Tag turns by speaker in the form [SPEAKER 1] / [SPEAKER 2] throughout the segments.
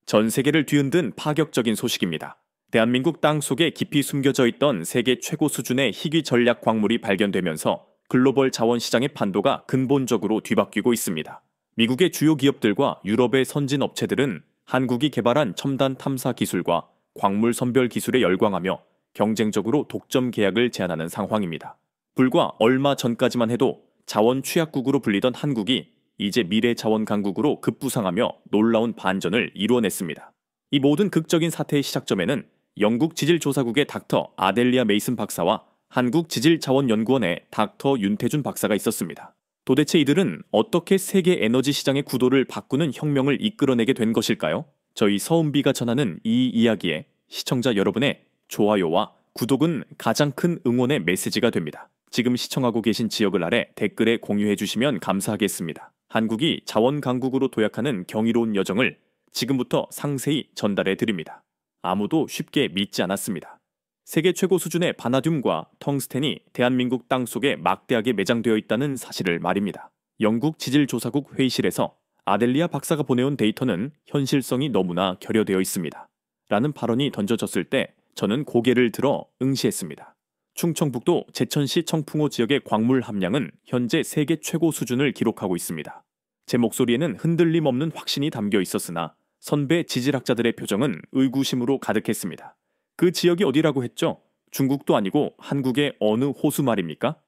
[SPEAKER 1] 전 세계를 뒤흔든 파격적인 소식입니다. 대한민국 땅 속에 깊이 숨겨져 있던 세계 최고 수준의 희귀 전략 광물이 발견되면서 글로벌 자원 시장의 판도가 근본적으로 뒤바뀌고 있습니다. 미국의 주요 기업들과 유럽의 선진 업체들은 한국이 개발한 첨단 탐사 기술과 광물 선별 기술에 열광하며 경쟁적으로 독점 계약을 제안하는 상황입니다. 불과 얼마 전까지만 해도 자원 취약국으로 불리던 한국이 이제 미래 자원 강국으로 급부상하며 놀라운 반전을 이루어냈습니다. 이 모든 극적인 사태의 시작점에는 영국 지질조사국의 닥터 아델리아 메이슨 박사와 한국지질자원연구원의 닥터 윤태준 박사가 있었습니다. 도대체 이들은 어떻게 세계 에너지 시장의 구도를 바꾸는 혁명을 이끌어내게 된 것일까요? 저희 서은비가 전하는 이 이야기에 시청자 여러분의 좋아요와 구독은 가장 큰 응원의 메시지가 됩니다. 지금 시청하고 계신 지역을 아래 댓글에 공유해 주시면 감사하겠습니다. 한국이 자원 강국으로 도약하는 경이로운 여정을 지금부터 상세히 전달해 드립니다. 아무도 쉽게 믿지 않았습니다. 세계 최고 수준의 바나듐과 텅스텐이 대한민국 땅속에 막대하게 매장되어 있다는 사실을 말입니다. 영국 지질조사국 회의실에서 아델리아 박사가 보내온 데이터는 현실성이 너무나 결여되어 있습니다. 라는 발언이 던져졌을 때 저는 고개를 들어 응시했습니다. 충청북도 제천시 청풍호 지역의 광물 함량은 현재 세계 최고 수준을 기록하고 있습니다. 제 목소리에는 흔들림 없는 확신이 담겨 있었으나 선배 지질학자들의 표정은 의구심으로 가득했습니다. 그 지역이 어디라고 했죠? 중국도 아니고 한국의 어느 호수 말입니까?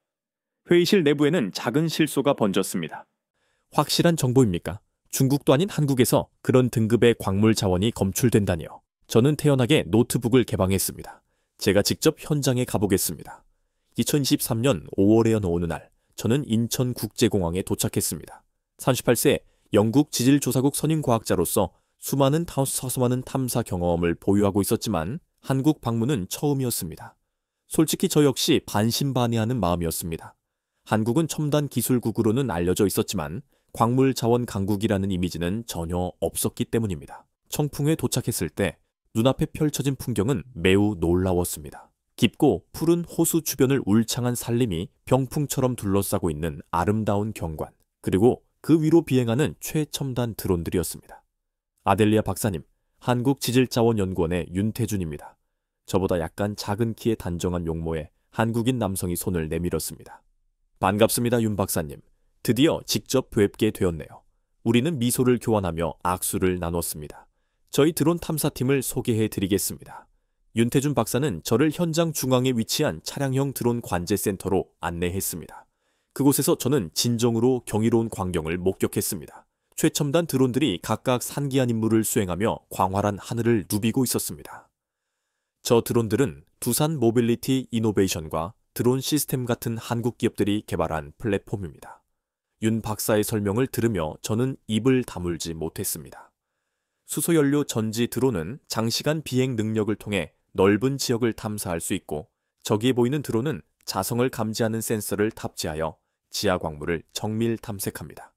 [SPEAKER 1] 회의실 내부에는 작은 실소가 번졌습니다.
[SPEAKER 2] 확실한 정보입니까? 중국도 아닌 한국에서 그런 등급의 광물 자원이 검출된다니요. 저는 태연하게 노트북을 개방했습니다. 제가 직접 현장에 가보겠습니다. 2023년 5월에 어느 날 저는 인천국제공항에 도착했습니다. 38세 영국 지질조사국 선임과학자로서 수많은 탐사 경험을 보유하고 있었지만 한국 방문은 처음이었습니다. 솔직히 저 역시 반신반의하는 마음이었습니다. 한국은 첨단 기술국으로는 알려져 있었지만 광물 자원 강국이라는 이미지는 전혀 없었기 때문입니다. 청풍에 도착했을 때 눈앞에 펼쳐진 풍경은 매우 놀라웠습니다. 깊고 푸른 호수 주변을 울창한 산림이 병풍처럼 둘러싸고 있는 아름다운 경관, 그리고 그 위로 비행하는 최첨단 드론들이었습니다. 아델리아 박사님, 한국지질자원연구원의 윤태준입니다. 저보다 약간 작은 키의 단정한 용모에 한국인 남성이 손을 내밀었습니다. 반갑습니다, 윤 박사님. 드디어 직접 뵙게 되었네요. 우리는 미소를 교환하며 악수를 나눴습니다. 저희 드론 탐사팀을 소개해 드리겠습니다. 윤태준 박사는 저를 현장 중앙에 위치한 차량형 드론 관제센터로 안내했습니다. 그곳에서 저는 진정으로 경이로운 광경을 목격했습니다. 최첨단 드론들이 각각 산기한 임무를 수행하며 광활한 하늘을 누비고 있었습니다. 저 드론들은 두산 모빌리티 이노베이션과 드론 시스템 같은 한국 기업들이 개발한 플랫폼입니다. 윤 박사의 설명을 들으며 저는 입을 다물지 못했습니다. 수소연료 전지 드론은 장시간 비행 능력을 통해 넓은 지역을 탐사할 수 있고, 저기에 보이는 드론은 자성을 감지하는 센서를 탑재하여 지하 광물을 정밀 탐색합니다.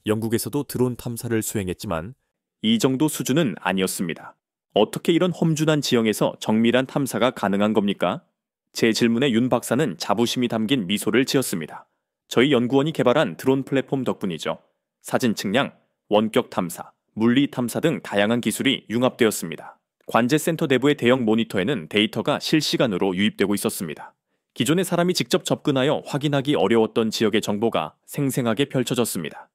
[SPEAKER 2] 영국에서도 드론 탐사를 수행했지만
[SPEAKER 1] 이 정도 수준은 아니었습니다. 어떻게 이런 험준한 지형에서 정밀한 탐사가 가능한 겁니까? 제 질문에 윤 박사는 자부심이 담긴 미소를 지었습니다. 저희 연구원이 개발한 드론 플랫폼 덕분이죠. 사진 측량, 원격 탐사, 물리 탐사 등 다양한 기술이 융합되었습니다. 관제센터 내부의 대형 모니터에는 데이터가 실시간으로 유입되고 있었습니다. 기존의 사람이 직접 접근하여 확인하기 어려웠던 지역의 정보가 생생하게 펼쳐졌습니다.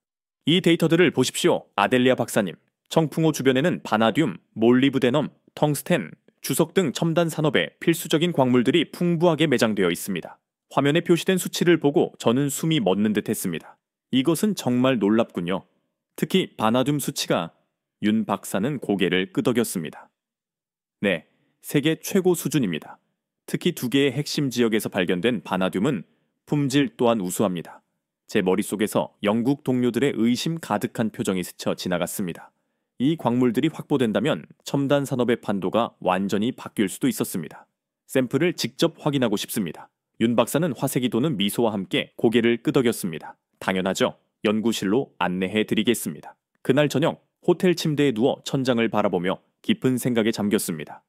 [SPEAKER 1] 이 데이터들을 보십시오, 아델리아 박사님. 청풍호 주변에는 바나듐, 몰리브데넘, 텅스텐, 주석 등 첨단 산업에 필수적인 광물들이 풍부하게 매장되어 있습니다. 화면에 표시된 수치를 보고 저는 숨이 멎는 듯 했습니다. 이것은 정말 놀랍군요. 특히 바나듐 수치가... 윤 박사는 고개를 끄덕였습니다. 네, 세계 최고 수준입니다. 특히 두 개의 핵심 지역에서 발견된 바나듐은 품질 또한 우수합니다. 제 머릿속에서 영국 동료들의 의심 가득한 표정이 스쳐 지나갔습니다. 이 광물들이 확보된다면 첨단 산업의 판도가 완전히 바뀔 수도 있었습니다. 샘플을 직접 확인하고 싶습니다. 윤 박사는 화색이 도는 미소와 함께 고개를 끄덕였습니다. 당연하죠. 연구실로 안내해 드리겠습니다. 그날 저녁 호텔 침대에 누워 천장을 바라보며 깊은 생각에 잠겼습니다.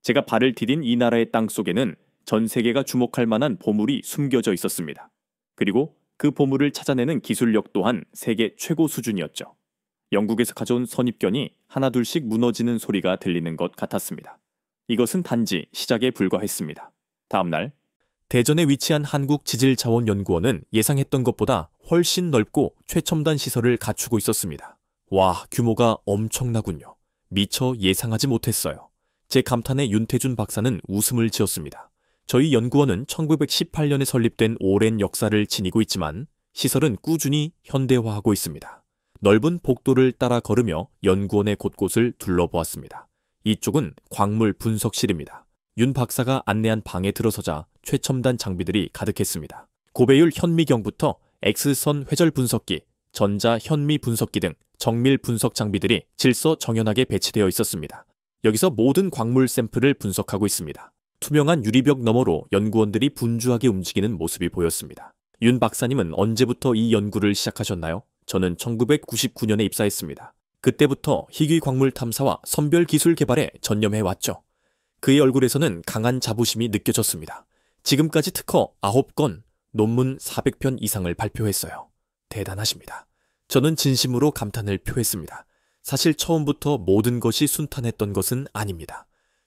[SPEAKER 1] 제가 발을 디딘 이 나라의 땅 속에는 전 세계가 주목할 만한 보물이 숨겨져 있었습니다. 그리고 그 보물을 찾아내는 기술력 또한 세계 최고 수준이었죠. 영국에서 가져온 선입견이 하나둘씩 무너지는 소리가 들리는 것 같았습니다. 이것은 단지 시작에 불과했습니다. 다음 날
[SPEAKER 2] 대전에 위치한 한국지질자원연구원은 예상했던 것보다 훨씬 넓고 최첨단 시설을 갖추고 있었습니다. 와, 규모가 엄청나군요. 미처 예상하지 못했어요. 제 감탄에 윤태준 박사는 웃음을 지었습니다. 저희 연구원은 1918년에 설립된 오랜 역사를 지니고 있지만 시설은 꾸준히 현대화하고 있습니다. 넓은 복도를 따라 걸으며 연구원의 곳곳을 둘러보았습니다. 이쪽은 광물 분석실입니다. 윤 박사가 안내한 방에 들어서자 최첨단 장비들이 가득했습니다. 고배율 현미경부터 X선 회절 분석기, 전자 현미 분석기 등 정밀 분석 장비들이 질서정연하게 배치되어 있었습니다. 여기서 모든 광물 샘플을 분석하고 있습니다. 투명한 유리벽 너머로 연구원들이 분주하게 움직이는 모습이 보였습니다. 윤 박사님은 언제부터 이 연구를 시작하셨나요? 저는 1999년에 입사했습니다. 그때부터 희귀 광물 탐사와 선별 기술 개발에 전념해 왔죠. 그의 얼굴에서는 강한 자부심이 느껴졌습니다. 지금까지 특허 9건, 논문 400편 이상을 발표했어요. 대단하십니다. 저는 진심으로 감탄을 표했습니다. 사실 처음부터 모든 것이 순탄했던 것은 아닙니다.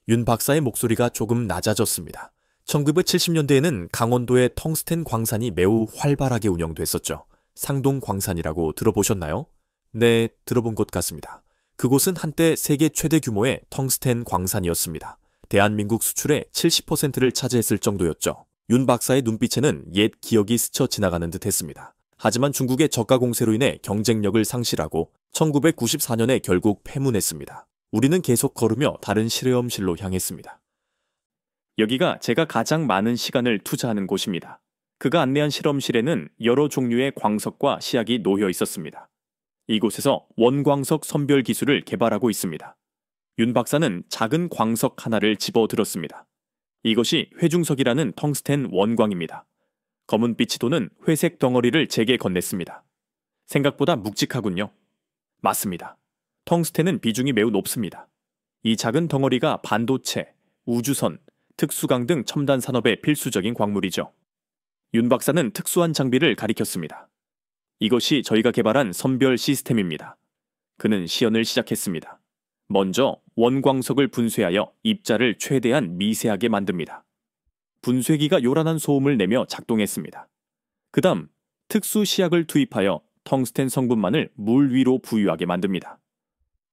[SPEAKER 2] 윤 박사의 목소리가 조금 낮아졌습니다. 1970년대에는 강원도의 텅스텐 광산이 매우 활발하게 운영됐었죠. 상동 광산이라고 들어보셨나요? 네, 들어본 것 같습니다. 그곳은 한때 세계 최대 규모의 텅스텐 광산이었습니다. 대한민국 수출의 70%를 차지했을 정도였죠. 윤 박사의 눈빛에는 옛 기억이 스쳐 지나가는 듯 했습니다. 하지만 중국의 저가 공세로 인해 경쟁력을 상실하고 1994년에 결국 폐문했습니다. 우리는 계속 걸으며 다른 실험실로 향했습니다.
[SPEAKER 1] 여기가 제가 가장 많은 시간을 투자하는 곳입니다. 그가 안내한 실험실에는 여러 종류의 광석과 시약이 놓여 있었습니다. 이곳에서 원광석 선별 기술을 개발하고 있습니다. 윤 박사는 작은 광석 하나를 집어들었습니다. 이것이 회중석이라는 텅스텐 원광입니다. 검은빛이 도는 회색 덩어리를 제게 건넸습니다. 생각보다 묵직하군요. 맞습니다. 텅스텐은 비중이 매우 높습니다. 이 작은 덩어리가 반도체, 우주선, 특수강 등 첨단 산업에 필수적인 광물이죠. 윤 박사는 특수한 장비를 가리켰습니다. 이것이 저희가 개발한 선별 시스템입니다. 그는 시연을 시작했습니다. 먼저 원광석을 분쇄하여 입자를 최대한 미세하게 만듭니다. 분쇄기가 요란한 소음을 내며 작동했습니다. 그 다음 특수 시약을 투입하여 텅스텐 성분만을 물 위로 부유하게 만듭니다.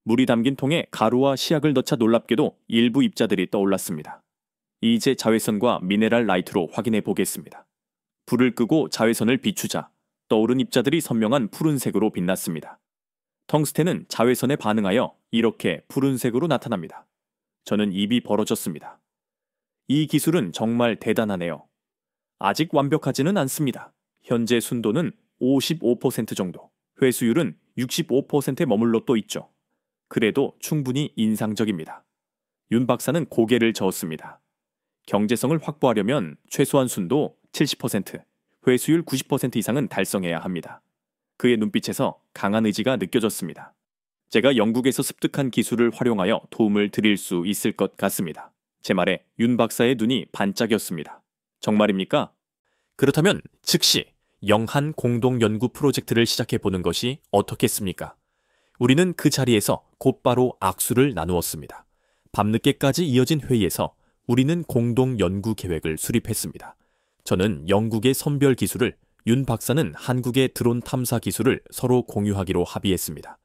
[SPEAKER 1] 물이 담긴 통에 가루와 시약을 넣자 놀랍게도 일부 입자들이 떠올랐습니다. 이제 자외선과 미네랄 라이트로 확인해 보겠습니다. 불을 끄고 자외선을 비추자 떠오른 입자들이 선명한 푸른색으로 빛났습니다. 텅스텐은 자외선에 반응하여 이렇게 푸른색으로 나타납니다. 저는 입이 벌어졌습니다. 이 기술은 정말 대단하네요. 아직 완벽하지는 않습니다. 현재 순도는 55% 정도, 회수율은 65%에 머물러 또 있죠. 그래도 충분히 인상적입니다. 윤 박사는 고개를 저었습니다. 경제성을 확보하려면 최소한 순도 70%, 회수율 90% 이상은 달성해야 합니다. 그의 눈빛에서 강한 의지가 느껴졌습니다. 제가 영국에서 습득한 기술을 활용하여 도움을 드릴 수 있을 것 같습니다. 제 말에 윤 박사의 눈이 반짝였습니다. 정말입니까?
[SPEAKER 2] 그렇다면 즉시 영한 공동 연구 프로젝트를 시작해보는 것이 어떻겠습니까? 우리는 그 자리에서 곧바로 악수를 나누었습니다. 밤늦게까지 이어진 회의에서 우리는 공동 연구 계획을 수립했습니다. 저는 영국의 선별 기술을, 윤 박사는 한국의 드론 탐사 기술을 서로 공유하기로 합의했습니다.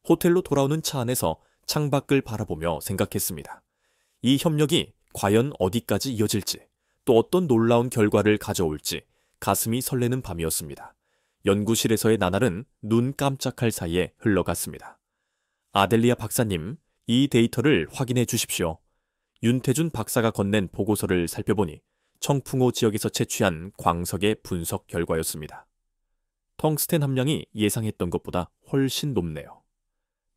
[SPEAKER 2] 호텔로 돌아오는 차 안에서 창밖을 바라보며 생각했습니다. 이 협력이 과연 어디까지 이어질지, 또 어떤 놀라운 결과를 가져올지 가슴이 설레는 밤이었습니다. 연구실에서의 나날은 눈 깜짝할 사이에 흘러갔습니다. 아델리아 박사님, 이 데이터를 확인해 주십시오. 윤태준 박사가 건넨 보고서를 살펴보니 청풍호 지역에서 채취한 광석의 분석 결과였습니다. 텅스텐 함량이 예상했던 것보다 훨씬 높네요.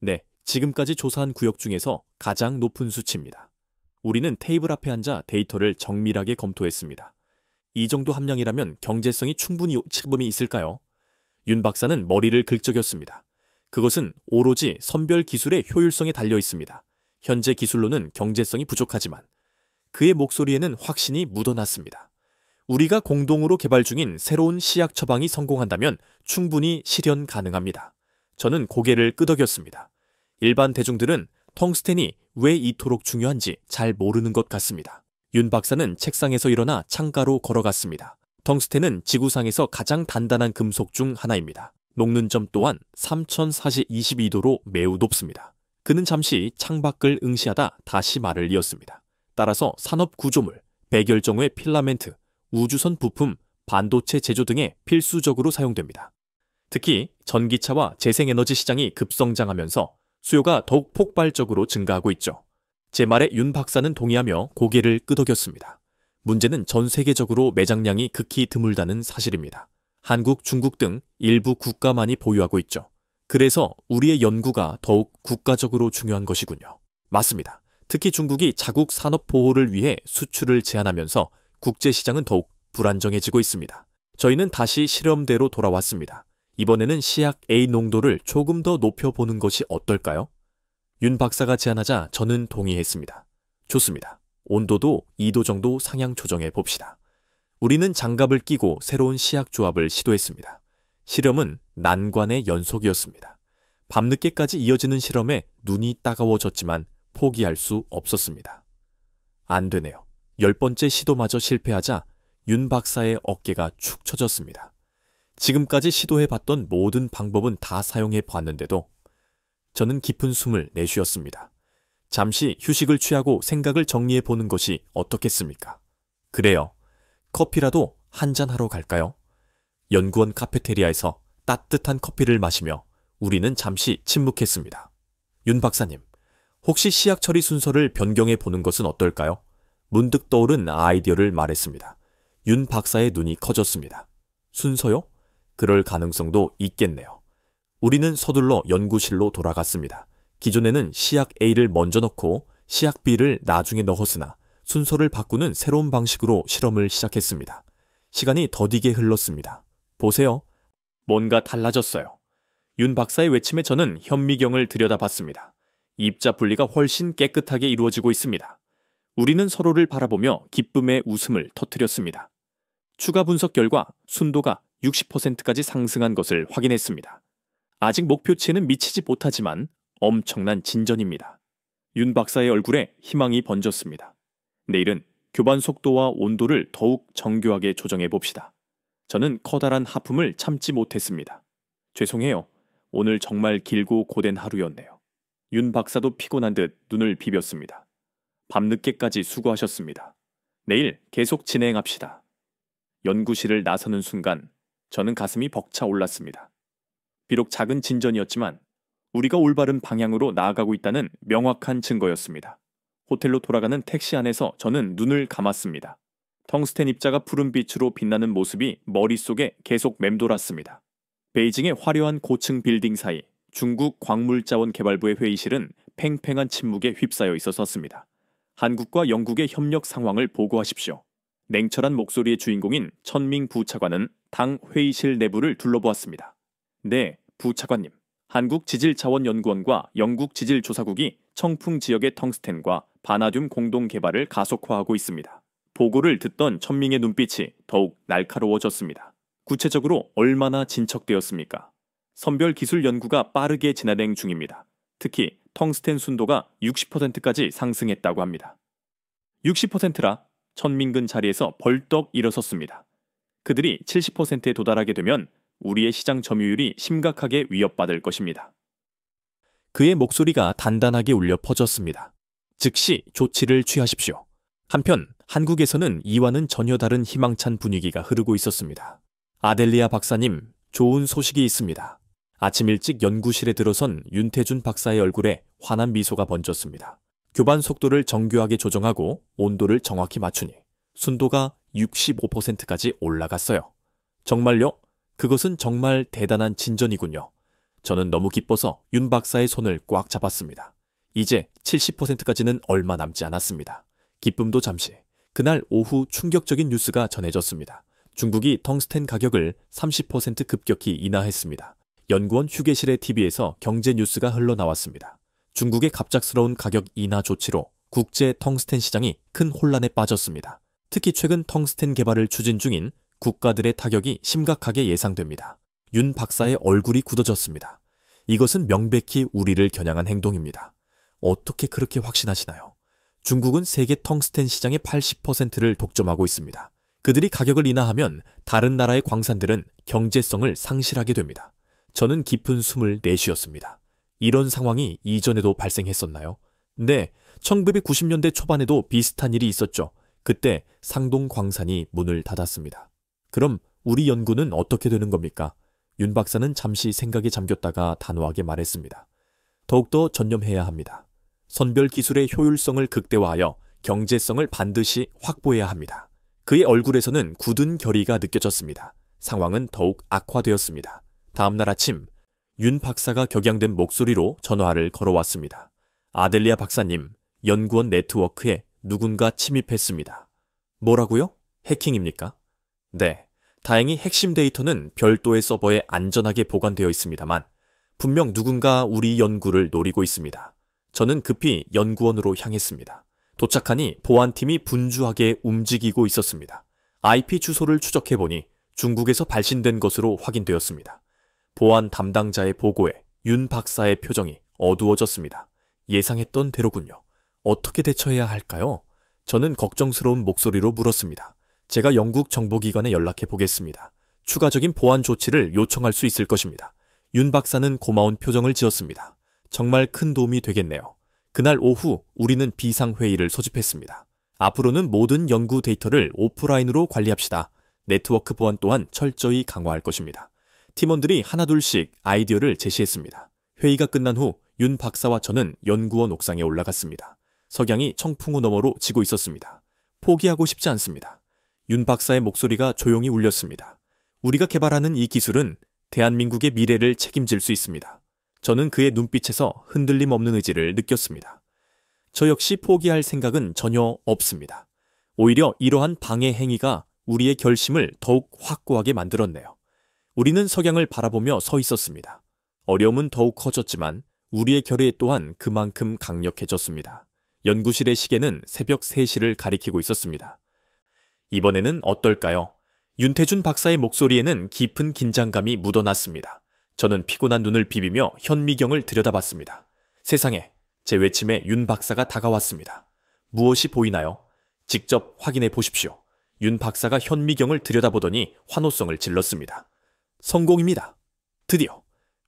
[SPEAKER 2] 네, 지금까지 조사한 구역 중에서 가장 높은 수치입니다. 우리는 테이블 앞에 앉아 데이터를 정밀하게 검토했습니다. 이 정도 함량이라면 경제성이 충분히 지금이 있을까요? 윤 박사는 머리를 긁적였습니다. 그것은 오로지 선별 기술의 효율성에 달려 있습니다. 현재 기술로는 경제성이 부족하지만 그의 목소리에는 확신이 묻어났습니다. 우리가 공동으로 개발 중인 새로운 시약 처방이 성공한다면 충분히 실현 가능합니다. 저는 고개를 끄덕였습니다. 일반 대중들은 텅스텐이 왜 이토록 중요한지 잘 모르는 것 같습니다. 윤 박사는 책상에서 일어나 창가로 걸어갔습니다. 텅스텐은 지구상에서 가장 단단한 금속 중 하나입니다. 녹는 점 또한 3022도로 매우 높습니다. 그는 잠시 창밖을 응시하다 다시 말을 이었습니다. 따라서 산업 구조물, 백열정의 필라멘트, 우주선 부품, 반도체 제조 등에 필수적으로 사용됩니다. 특히 전기차와 재생에너지 시장이 급성장하면서 수요가 더욱 폭발적으로 증가하고 있죠. 제 말에 윤 박사는 동의하며 고개를 끄덕였습니다. 문제는 전 세계적으로 매장량이 극히 드물다는 사실입니다. 한국, 중국 등 일부 국가만이 보유하고 있죠. 그래서 우리의 연구가 더욱 국가적으로 중요한 것이군요. 맞습니다. 특히 중국이 자국 산업 보호를 위해 수출을 제한하면서 국제시장은 더욱 불안정해지고 있습니다. 저희는 다시 실험대로 돌아왔습니다. 이번에는 시약 A 농도를 조금 더 높여보는 것이 어떨까요? 윤 박사가 제안하자 저는 동의했습니다. 좋습니다. 온도도 2도 정도 상향 조정해 봅시다. 우리는 장갑을 끼고 새로운 시약 조합을 시도했습니다. 실험은 난관의 연속이었습니다. 밤늦게까지 이어지는 실험에 눈이 따가워졌지만 포기할 수 없었습니다. 안 되네요. 10번째 시도마저 실패하자 윤 박사의 어깨가 축 처졌습니다. 지금까지 시도해봤던 모든 방법은 다 사용해 봤는데도 저는 깊은 숨을 내쉬었습니다. 잠시 휴식을 취하고 생각을 정리해 보는 것이 어떻겠습니까? 그래요. 커피라도 한잔하러 갈까요? 연구원 카페테리아에서 따뜻한 커피를 마시며 우리는 잠시 침묵했습니다. 윤 박사님, 혹시 시약 처리 순서를 변경해 보는 것은 어떨까요? 문득 떠오른 아이디어를 말했습니다. 윤 박사의 눈이 커졌습니다. 순서요? 그럴 가능성도 있겠네요. 우리는 서둘러 연구실로 돌아갔습니다. 기존에는 시약 A를 먼저 넣고 시약 B를 나중에 넣었으나 순서를 바꾸는 새로운 방식으로 실험을 시작했습니다. 시간이 더디게 흘렀습니다. 보세요. 뭔가 달라졌어요. 윤 박사의 외침에 저는 현미경을 들여다봤습니다. 입자 분리가 훨씬 깨끗하게 이루어지고 있습니다. 우리는 서로를 바라보며 기쁨의 웃음을 터뜨렸습니다. 추가 분석 결과 순도가 60%까지 상승한 것을 확인했습니다. 아직 목표치에는 미치지 못하지만 엄청난 진전입니다. 윤 박사의 얼굴에 희망이 번졌습니다. 내일은 교반 속도와 온도를 더욱 정교하게 조정해 봅시다. 저는 커다란 하품을 참지 못했습니다. 죄송해요. 오늘 정말 길고 고된 하루였네요. 윤 박사도 피곤한 듯 눈을 비볐습니다. 밤늦게까지 수고하셨습니다. 내일 계속 진행합시다. 연구실을 나서는 순간 저는 가슴이 벅차 올랐습니다. 비록 작은 진전이었지만 우리가 올바른 방향으로 나아가고 있다는 명확한 증거였습니다. 호텔로 돌아가는 택시 안에서 저는 눈을 감았습니다. 텅스텐 입자가 푸른 빛으로 빛나는 모습이 머릿속에 계속 맴돌았습니다. 베이징의 화려한 고층 빌딩 사이 중국 광물자원개발부의 회의실은 팽팽한 침묵에 휩싸여 있었습니다. 한국과 영국의 협력 상황을 보고하십시오. 냉철한 목소리의 주인공인 천밍 부차관은 당 회의실 내부를 둘러보았습니다. 네, 부차관님. 한국지질자원연구원과 영국지질조사국이 청풍 지역의 텅스텐과 바나듐 공동 개발을 가속화하고 있습니다. 보고를 듣던 천밍의 눈빛이 더욱 날카로워졌습니다. 구체적으로 얼마나 진척되었습니까? 선별 기술 연구가 빠르게 진행 중입니다. 특히 텅스텐 순도가 60%까지 상승했다고 합니다. 60%라 천민근 자리에서 벌떡 일어섰습니다. 그들이 70%에 도달하게 되면 우리의 시장 점유율이 심각하게 위협받을 것입니다. 그의 목소리가 단단하게 울려 퍼졌습니다. 즉시 조치를 취하십시오. 한편 한국에서는 이와는 전혀 다른 희망찬 분위기가 흐르고 있었습니다. 아델리아 박사님, 좋은 소식이 있습니다. 아침 일찍 연구실에 들어선 윤태준 박사의 얼굴에 환한 미소가 번졌습니다. 교반 속도를 정교하게 조정하고 온도를 정확히 맞추니 순도가 65%까지 올라갔어요. 정말요? 그것은 정말 대단한 진전이군요. 저는 너무 기뻐서 윤 박사의 손을 꽉 잡았습니다. 이제 70%까지는 얼마 남지 않았습니다. 기쁨도 잠시. 그날 오후 충격적인 뉴스가 전해졌습니다. 중국이 텅스텐 가격을 30% 급격히 인하했습니다. 연구원 휴게실의 TV에서 경제 뉴스가 흘러나왔습니다. 중국의 갑작스러운 가격 인하 조치로 국제 텅스텐 시장이 큰 혼란에 빠졌습니다. 특히 최근 텅스텐 개발을 추진 중인 국가들의 타격이 심각하게 예상됩니다. 윤 박사의 얼굴이 굳어졌습니다. 이것은 명백히 우리를 겨냥한 행동입니다. 어떻게 그렇게 확신하시나요? 중국은 세계 텅스텐 시장의 80%를 독점하고 있습니다. 그들이 가격을 인하하면 다른 나라의 광산들은 경제성을 상실하게 됩니다. 저는 깊은 숨을 내쉬었습니다. 이런 상황이 이전에도 발생했었나요? 네, 1990년대 초반에도 비슷한 일이 있었죠. 그때 상동 광산이 문을 닫았습니다. 그럼 우리 연구는 어떻게 되는 겁니까? 윤 박사는 잠시 생각에 잠겼다가 단호하게 말했습니다. 더욱더 전념해야 합니다. 선별 기술의 효율성을 극대화하여 경제성을 반드시 확보해야 합니다. 그의 얼굴에서는 굳은 결의가 느껴졌습니다. 상황은 더욱 악화되었습니다. 다음날 아침, 윤 박사가 격양된 목소리로 전화를 걸어왔습니다. 아델리아 박사님, 연구원 네트워크에 누군가 침입했습니다. 뭐라고요? 해킹입니까? 네, 다행히 핵심 데이터는 별도의 서버에 안전하게 보관되어 있습니다만 분명 누군가 우리 연구를 노리고 있습니다. 저는 급히 연구원으로 향했습니다. 도착하니 보안팀이 분주하게 움직이고 있었습니다. IP 주소를 추적해보니 중국에서 발신된 것으로 확인되었습니다. 보안 담당자의 보고에 윤 박사의 표정이 어두워졌습니다. 예상했던 대로군요. 어떻게 대처해야 할까요? 저는 걱정스러운 목소리로 물었습니다. 제가 영국 정보기관에 연락해 보겠습니다. 추가적인 보안 조치를 요청할 수 있을 것입니다. 윤 박사는 고마운 표정을 지었습니다. 정말 큰 도움이 되겠네요. 그날 오후 우리는 비상회의를 소집했습니다. 앞으로는 모든 연구 데이터를 오프라인으로 관리합시다. 네트워크 보안 또한 철저히 강화할 것입니다. 팀원들이 하나둘씩 아이디어를 제시했습니다. 회의가 끝난 후 윤 박사와 저는 연구원 옥상에 올라갔습니다. 석양이 청풍호 너머로 지고 있었습니다. 포기하고 싶지 않습니다. 윤 박사의 목소리가 조용히 울렸습니다. 우리가 개발하는 이 기술은 대한민국의 미래를 책임질 수 있습니다. 저는 그의 눈빛에서 흔들림 없는 의지를 느꼈습니다. 저 역시 포기할 생각은 전혀 없습니다. 오히려 이러한 방해 행위가 우리의 결심을 더욱 확고하게 만들었네요. 우리는 석양을 바라보며 서 있었습니다. 어려움은 더욱 커졌지만 우리의 결의 또한 그만큼 강력해졌습니다. 연구실의 시계는 새벽 3시를 가리키고 있었습니다. 이번에는 어떨까요? 윤태준 박사의 목소리에는 깊은 긴장감이 묻어났습니다. 저는 피곤한 눈을 비비며 현미경을 들여다봤습니다. 세상에, 제 외침에 윤 박사가 다가왔습니다. 무엇이 보이나요? 직접 확인해 보십시오. 윤 박사가 현미경을 들여다보더니 환호성을 질렀습니다. 성공입니다. 드디어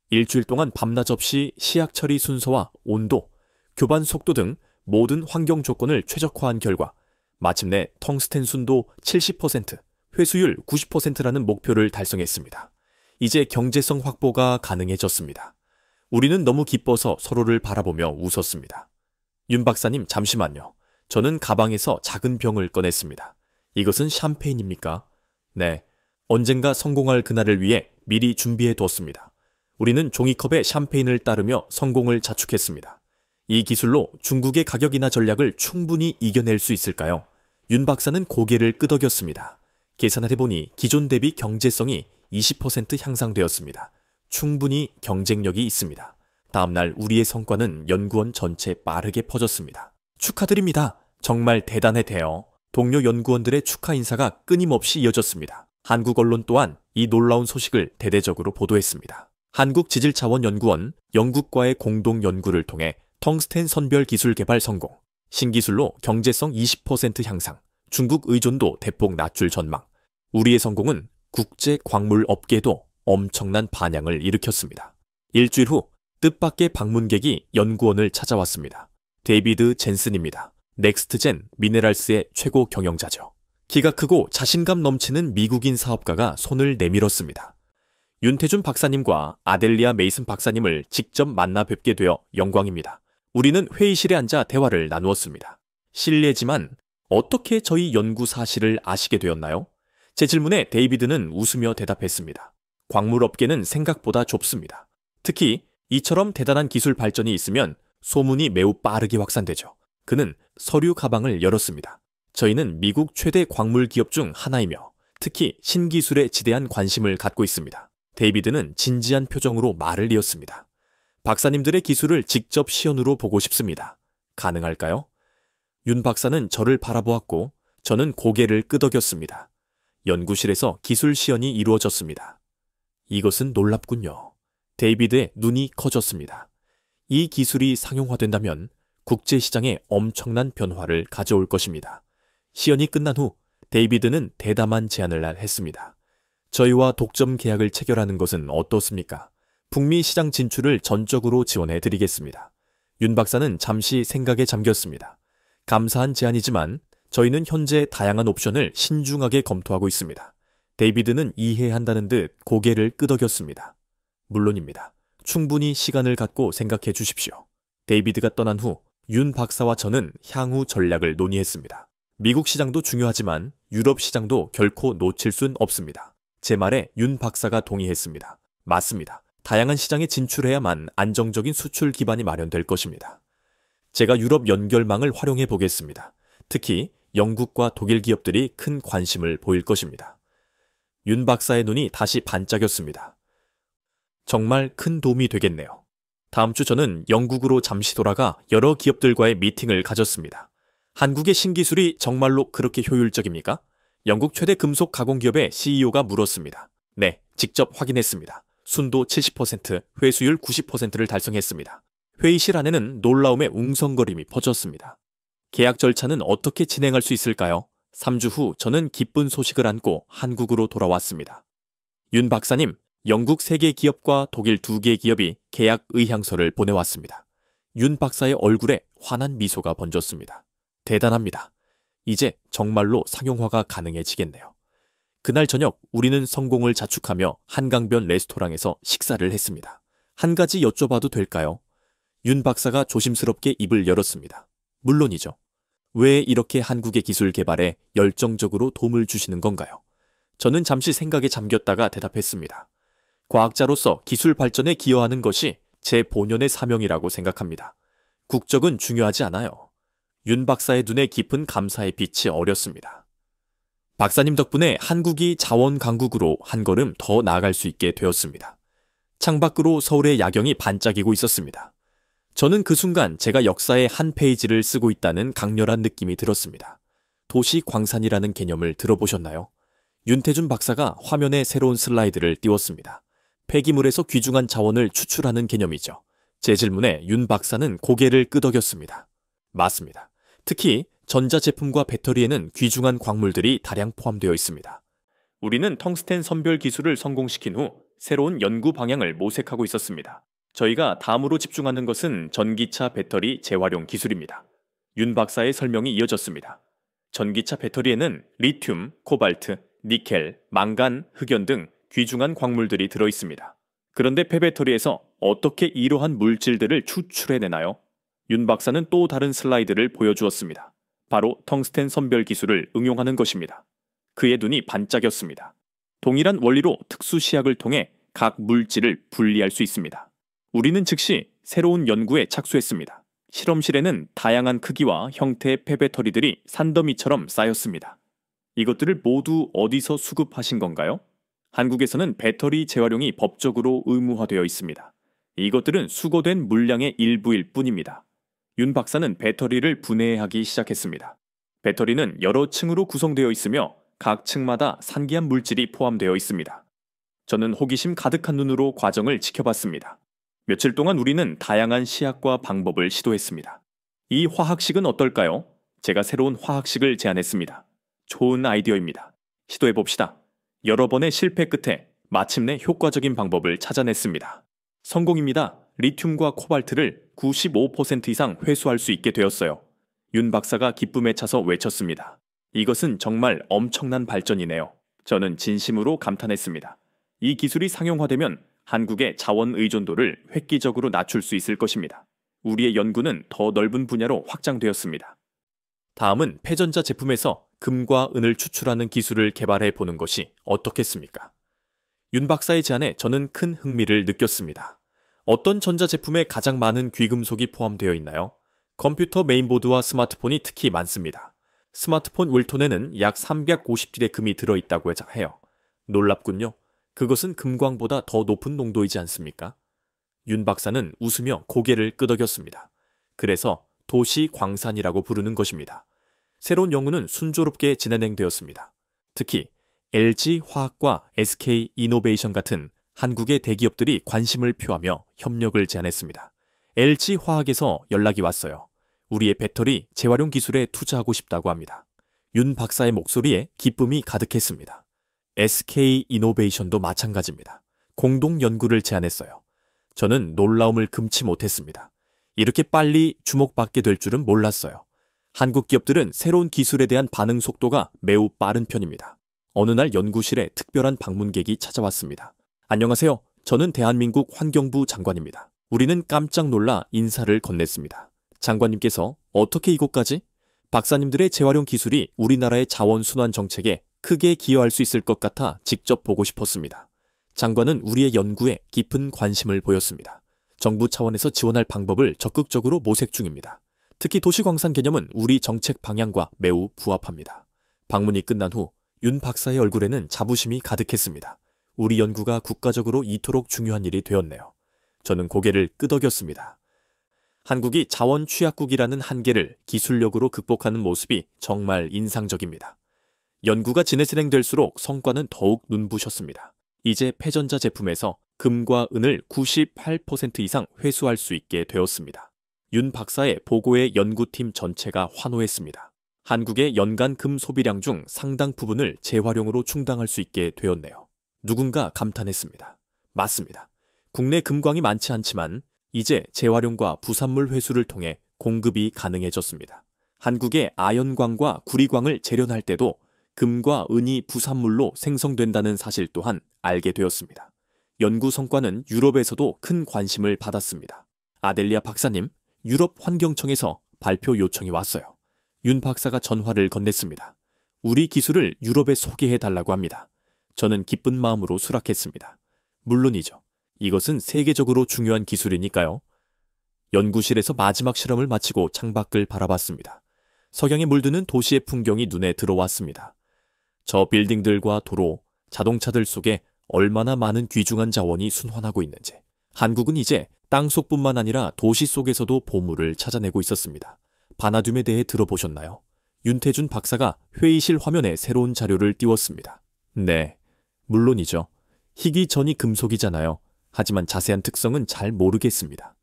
[SPEAKER 2] 일주일 동안 밤낮 없이 시약 처리 순서와 온도, 교반 속도 등 모든 환경 조건을 최적화한 결과 마침내 텅스텐 순도 70%, 회수율 90%라는 목표를 달성했습니다. 이제 경제성 확보가 가능해졌습니다. 우리는 너무 기뻐서 서로를 바라보며 웃었습니다. 윤 박사님 잠시만요. 저는 가방에서 작은 병을 꺼냈습니다. 이것은 샴페인입니까? 네. 언젠가 성공할 그날을 위해 미리 준비해 두었습니다. 우리는 종이컵에 샴페인을 따르며 성공을 자축했습니다. 이 기술로 중국의 가격 인하 전략을 충분히 이겨낼 수 있을까요? 윤 박사는 고개를 끄덕였습니다. 계산을 해보니 기존 대비 경제성이 20% 향상되었습니다. 충분히 경쟁력이 있습니다. 다음날 우리의 성과는 연구원 전체에 빠르게 퍼졌습니다. 축하드립니다. 정말 대단해대요. 동료 연구원들의 축하 인사가 끊임없이 이어졌습니다. 한국 언론 또한 이 놀라운 소식을 대대적으로 보도했습니다. 한국지질차원연구원, 영국과의 공동 연구를 통해 텅스텐 선별 기술 개발 성공, 신기술로 경제성 20% 향상, 중국 의존도 대폭 낮출 전망. 우리의 성공은 국제 광물 업계에도 엄청난 반향을 일으켰습니다. 일주일 후 뜻밖의 방문객이 연구원을 찾아왔습니다. 데이비드 젠슨입니다. 넥스트젠 미네랄스의 최고 경영자죠. 키가 크고 자신감 넘치는 미국인 사업가가 손을 내밀었습니다. 윤태준 박사님과 아델리아 메이슨 박사님을 직접 만나 뵙게 되어 영광입니다. 우리는 회의실에 앉아 대화를 나누었습니다. 실례지만 어떻게 저희 연구 사실을 아시게 되었나요? 제 질문에 데이비드는 웃으며 대답했습니다. 광물업계는 생각보다 좁습니다. 특히 이처럼 대단한 기술 발전이 있으면 소문이 매우 빠르게 확산되죠. 그는 서류 가방을 열었습니다. 저희는 미국 최대 광물 기업 중 하나이며 특히 신기술에 지대한 관심을 갖고 있습니다. 데이비드는 진지한 표정으로 말을 이었습니다. 박사님들의 기술을 직접 시연으로 보고 싶습니다. 가능할까요? 윤 박사는 저를 바라보았고 저는 고개를 끄덕였습니다. 연구실에서 기술 시연이 이루어졌습니다. 이것은 놀랍군요. 데이비드의 눈이 커졌습니다. 이 기술이 상용화된다면 국제시장에 엄청난 변화를 가져올 것입니다. 시연이 끝난 후 데이비드는 대담한 제안을 했습니다. 저희와 독점 계약을 체결하는 것은 어떻습니까? 북미 시장 진출을 전적으로 지원해 드리겠습니다. 윤 박사는 잠시 생각에 잠겼습니다. 감사한 제안이지만 저희는 현재 다양한 옵션을 신중하게 검토하고 있습니다. 데이비드는 이해한다는 듯 고개를 끄덕였습니다. 물론입니다. 충분히 시간을 갖고 생각해 주십시오. 데이비드가 떠난 후 윤 박사와 저는 향후 전략을 논의했습니다. 미국 시장도 중요하지만 유럽 시장도 결코 놓칠 순 없습니다. 제 말에 윤 박사가 동의했습니다. 맞습니다. 다양한 시장에 진출해야만 안정적인 수출 기반이 마련될 것입니다. 제가 유럽 연결망을 활용해 보겠습니다. 특히 영국과 독일 기업들이 큰 관심을 보일 것입니다. 윤 박사의 눈이 다시 반짝였습니다. 정말 큰 도움이 되겠네요. 다음 주 저는 영국으로 잠시 돌아가 여러 기업들과의 미팅을 가졌습니다. 한국의 신기술이 정말로 그렇게 효율적입니까? 영국 최대 금속 가공기업의 CEO가 물었습니다. 네, 직접 확인했습니다. 순도 70%, 회수율 90%를 달성했습니다. 회의실 안에는 놀라움의 웅성거림이 퍼졌습니다. 계약 절차는 어떻게 진행할 수 있을까요? 3주 후 저는 기쁜 소식을 안고 한국으로 돌아왔습니다. 윤 박사님, 영국 3개 기업과 독일 2개 기업이 계약 의향서를 보내왔습니다. 윤 박사의 얼굴에 환한 미소가 번졌습니다. 대단합니다. 이제 정말로 상용화가 가능해지겠네요. 그날 저녁 우리는 성공을 자축하며 한강변 레스토랑에서 식사를 했습니다. 한 가지 여쭤봐도 될까요? 윤 박사가 조심스럽게 입을 열었습니다. 물론이죠. 왜 이렇게 한국의 기술 개발에 열정적으로 도움을 주시는 건가요? 저는 잠시 생각에 잠겼다가 대답했습니다. 과학자로서 기술 발전에 기여하는 것이 제 본연의 사명이라고 생각합니다. 국적은 중요하지 않아요. 윤 박사의 눈에 깊은 감사의 빛이 어렸습니다. 박사님 덕분에 한국이 자원 강국으로 한 걸음 더 나아갈 수 있게 되었습니다. 창밖으로 서울의 야경이 반짝이고 있었습니다. 저는 그 순간 제가 역사의 한 페이지를 쓰고 있다는 강렬한 느낌이 들었습니다. 도시 광산이라는 개념을 들어보셨나요? 윤태준 박사가 화면에 새로운 슬라이드를 띄웠습니다. 폐기물에서 귀중한 자원을 추출하는 개념이죠. 제 질문에 윤 박사는 고개를 끄덕였습니다. 맞습니다. 특히 전자제품과 배터리에는 귀중한 광물들이 다량 포함되어 있습니다. 우리는 텅스텐 선별 기술을 성공시킨 후 새로운 연구 방향을 모색하고 있었습니다. 저희가 다음으로 집중하는 것은 전기차 배터리 재활용 기술입니다. 윤 박사의 설명이 이어졌습니다. 전기차 배터리에는 리튬, 코발트, 니켈, 망간, 흑연 등 귀중한 광물들이 들어 있습니다. 그런데 폐배터리에서 어떻게 이러한 물질들을 추출해내나요? 윤 박사는 또 다른 슬라이드를 보여주었습니다. 바로 텅스텐 선별 기술을 응용하는 것입니다. 그의 눈이 반짝였습니다. 동일한 원리로 특수 시약을 통해 각 물질을 분리할 수 있습니다. 우리는 즉시 새로운 연구에 착수했습니다. 실험실에는 다양한 크기와 형태의 폐배터리들이 산더미처럼 쌓였습니다. 이것들을 모두 어디서 수급하신 건가요? 한국에서는 배터리 재활용이 법적으로 의무화되어 있습니다. 이것들은 수거된 물량의 일부일 뿐입니다. 윤 박사는 배터리를 분해하기 시작했습니다. 배터리는 여러 층으로 구성되어 있으며 각 층마다 산기한 물질이 포함되어 있습니다. 저는 호기심 가득한 눈으로 과정을 지켜봤습니다. 며칠 동안 우리는 다양한 시약과 방법을 시도했습니다. 이 화학식은 어떨까요? 제가 새로운 화학식을 제안했습니다. 좋은 아이디어입니다. 시도해봅시다. 여러 번의 실패 끝에 마침내 효과적인 방법을 찾아냈습니다. 성공입니다. 리튬과 코발트를 95% 이상 회수할 수 있게 되었어요. 윤 박사가 기쁨에 차서 외쳤습니다. 이것은 정말 엄청난 발전이네요. 저는 진심으로 감탄했습니다. 이 기술이 상용화되면 한국의 자원 의존도를 획기적으로 낮출 수 있을 것입니다. 우리의 연구는 더 넓은 분야로 확장되었습니다. 다음은 폐전자 제품에서 금과 은을 추출하는 기술을 개발해 보는 것이 어떻겠습니까? 윤 박사의 제안에 저는 큰 흥미를 느꼈습니다. 어떤 전자제품에 가장 많은 귀금속이 포함되어 있나요? 컴퓨터 메인보드와 스마트폰이 특히 많습니다. 스마트폰 울톤에는 약 350딜의 금이 들어있다고 해요. 놀랍군요. 그것은 금광보다 더 높은 농도이지 않습니까? 윤 박사는 웃으며 고개를 끄덕였습니다. 그래서 도시 광산이라고 부르는 것입니다. 새로운 연구는 순조롭게 진행되었습니다. 특히 LG 화학과 SK 이노베이션 같은 한국의 대기업들이 관심을 표하며 협력을 제안했습니다. LG화학에서 연락이 왔어요. 우리의 배터리 재활용 기술에 투자하고 싶다고 합니다. 윤 박사의 목소리에 기쁨이 가득했습니다. SK이노베이션도 마찬가지입니다. 공동 연구를 제안했어요. 저는 놀라움을 금치 못했습니다. 이렇게 빨리 주목받게 될 줄은 몰랐어요. 한국 기업들은 새로운 기술에 대한 반응 속도가 매우 빠른 편입니다. 어느 날 연구실에 특별한 방문객이 찾아왔습니다. 안녕하세요. 저는 대한민국 환경부 장관입니다. 우리는 깜짝 놀라 인사를 건넸습니다. 장관님께서 어떻게 이곳까지? 박사님들의 재활용 기술이 우리나라의 자원 순환 정책에 크게 기여할 수 있을 것 같아 직접 보고 싶었습니다. 장관은 우리의 연구에 깊은 관심을 보였습니다. 정부 차원에서 지원할 방법을 적극적으로 모색 중입니다. 특히 도시광산 개념은 우리 정책 방향과 매우 부합합니다. 방문이 끝난 후 윤 박사의 얼굴에는 자부심이 가득했습니다. 우리 연구가 국가적으로 이토록 중요한 일이 되었네요. 저는 고개를 끄덕였습니다. 한국이 자원 취약국이라는 한계를 기술력으로 극복하는 모습이 정말 인상적입니다. 연구가 진행될수록 성과는 더욱 눈부셨습니다. 이제 폐전자 제품에서 금과 은을 98% 이상 회수할 수 있게 되었습니다. 윤 박사의 보고에 연구팀 전체가 환호했습니다. 한국의 연간 금 소비량 중 상당 부분을 재활용으로 충당할 수 있게 되었네요. 누군가 감탄했습니다. 맞습니다. 국내 금광이 많지 않지만 이제 재활용과 부산물 회수를 통해 공급이 가능해졌습니다. 한국의 아연광과 구리광을 재련할 때도 금과 은이 부산물로 생성된다는 사실 또한 알게 되었습니다. 연구 성과는 유럽에서도 큰 관심을 받았습니다. 아델리아 박사님, 유럽 환경청에서 발표 요청이 왔어요. 윤 박사가 전화를 건넸습니다. 우리 기술을 유럽에 소개해달라고 합니다. 저는 기쁜 마음으로 수락했습니다. 물론이죠. 이것은 세계적으로 중요한 기술이니까요. 연구실에서 마지막 실험을 마치고 창밖을 바라봤습니다. 석양에 물드는 도시의 풍경이 눈에 들어왔습니다. 저 빌딩들과 도로, 자동차들 속에 얼마나 많은 귀중한 자원이 순환하고 있는지. 한국은 이제 땅속뿐만 아니라 도시 속에서도 보물을 찾아내고 있었습니다. 바나듐에 대해 들어보셨나요? 윤태준 박사가 회의실 화면에 새로운 자료를 띄웠습니다. 네, 물론이죠. 희귀 전이 금속이잖아요. 하지만 자세한 특성은 잘 모르겠습니다.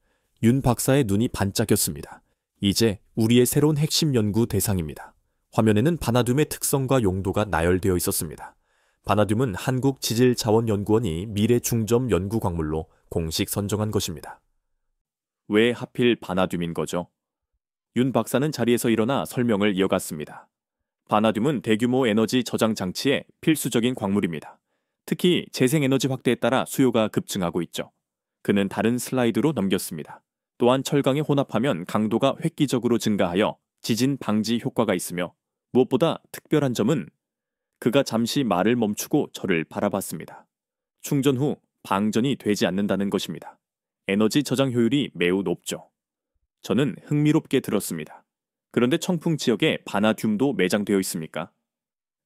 [SPEAKER 2] 윤 박사의 눈이 반짝였습니다. 이제 우리의 새로운 핵심 연구 대상입니다. 화면에는 바나듐의 특성과 용도가 나열되어 있었습니다. 바나듐은 한국지질자원연구원이 미래 중점 연구 광물로 공식 선정한 것입니다.
[SPEAKER 1] 왜 하필 바나듐인 거죠? 윤 박사는 자리에서 일어나 설명을 이어갔습니다. 바나듐은 대규모 에너지 저장 장치의 필수적인 광물입니다. 특히 재생에너지 확대에 따라 수요가 급증하고 있죠. 그는 다른 슬라이드로 넘겼습니다. 또한 철강에 혼합하면 강도가 획기적으로 증가하여 지진 방지 효과가 있으며 무엇보다 특별한 점은 그가 잠시 말을 멈추고 저를 바라봤습니다. 충전 후 방전이 되지 않는다는 것입니다. 에너지 저장 효율이 매우 높죠. 저는 흥미롭게 들었습니다. 그런데 청풍 지역에 바나듐도 매장되어 있습니까?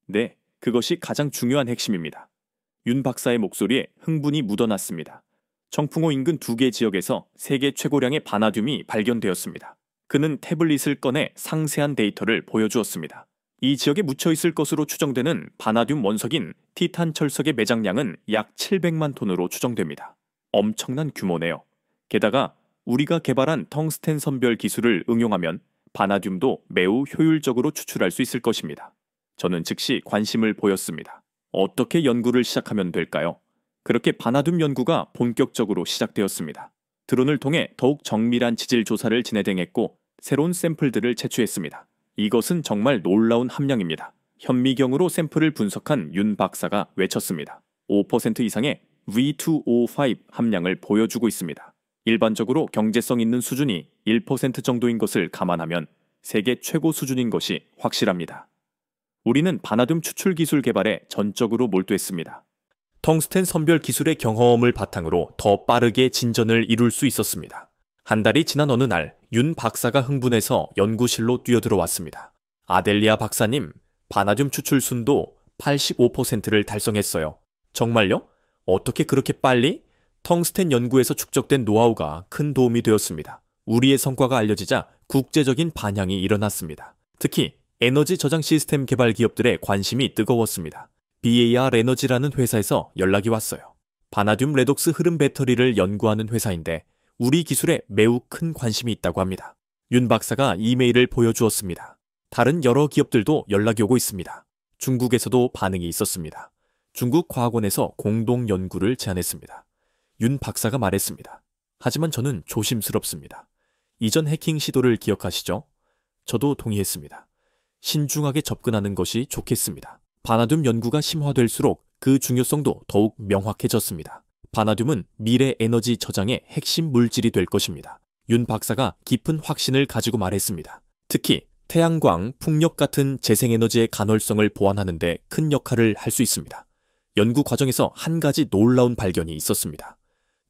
[SPEAKER 1] 네, 그것이 가장 중요한 핵심입니다. 윤 박사의 목소리에 흥분이 묻어났습니다. 청풍호 인근 2개 지역에서 세계 최고량의 바나듐이 발견되었습니다. 그는 태블릿을 꺼내 상세한 데이터를 보여주었습니다. 이 지역에 묻혀 있을 것으로 추정되는 바나듐 원석인 티탄 철석의 매장량은 약 700만 톤으로 추정됩니다. 엄청난 규모네요. 게다가 우리가 개발한 텅스텐 선별 기술을 응용하면 바나듐도 매우 효율적으로 추출할 수 있을 것입니다. 저는 즉시 관심을 보였습니다. 어떻게 연구를 시작하면 될까요? 그렇게 바나듐 연구가 본격적으로 시작되었습니다. 드론을 통해 더욱 정밀한 지질 조사를 진행했고 새로운 샘플들을 채취했습니다. 이것은 정말 놀라운 함량입니다. 현미경으로 샘플을 분석한 윤 박사가 외쳤습니다. 5% 이상의 V2O5 함량을 보여주고 있습니다. 일반적으로 경제성 있는 수준이 1% 정도인 것을 감안하면 세계 최고 수준인 것이 확실합니다. 우리는 바나듐 추출 기술 개발에 전적으로 몰두했습니다.
[SPEAKER 2] 텅스텐 선별 기술의 경험을 바탕으로 더 빠르게 진전을 이룰 수 있었습니다. 한 달이 지난 어느 날 윤 박사가 흥분해서 연구실로 뛰어들어왔습니다. 아델리아 박사님, 바나듐 추출 순도 85%를 달성했어요. 정말요? 어떻게 그렇게 빨리? 텅스텐 연구에서 축적된 노하우가 큰 도움이 되었습니다. 우리의 성과가 알려지자 국제적인 반향이 일어났습니다. 특히 에너지 저장 시스템 개발 기업들의 관심이 뜨거웠습니다. BAR 에너지라는 회사에서 연락이 왔어요. 바나듐 레독스 흐름 배터리를 연구하는 회사인데 우리 기술에 매우 큰 관심이 있다고 합니다. 윤 박사가 이메일을 보여주었습니다. 다른 여러 기업들도 연락이 오고 있습니다. 중국에서도 반응이 있었습니다. 중국 과학원에서 공동 연구를 제안했습니다. 윤 박사가 말했습니다. 하지만 저는 조심스럽습니다. 이전 해킹 시도를 기억하시죠? 저도 동의했습니다. 신중하게 접근하는 것이 좋겠습니다. 바나듐 연구가 심화될수록 그 중요성도 더욱 명확해졌습니다. 바나듐은 미래 에너지 저장의 핵심 물질이 될 것입니다. 윤 박사가 깊은 확신을 가지고 말했습니다. 특히 태양광, 풍력 같은 재생에너지의 간헐성을 보완하는 데 큰 역할을 할 수 있습니다. 연구 과정에서 한 가지 놀라운 발견이 있었습니다.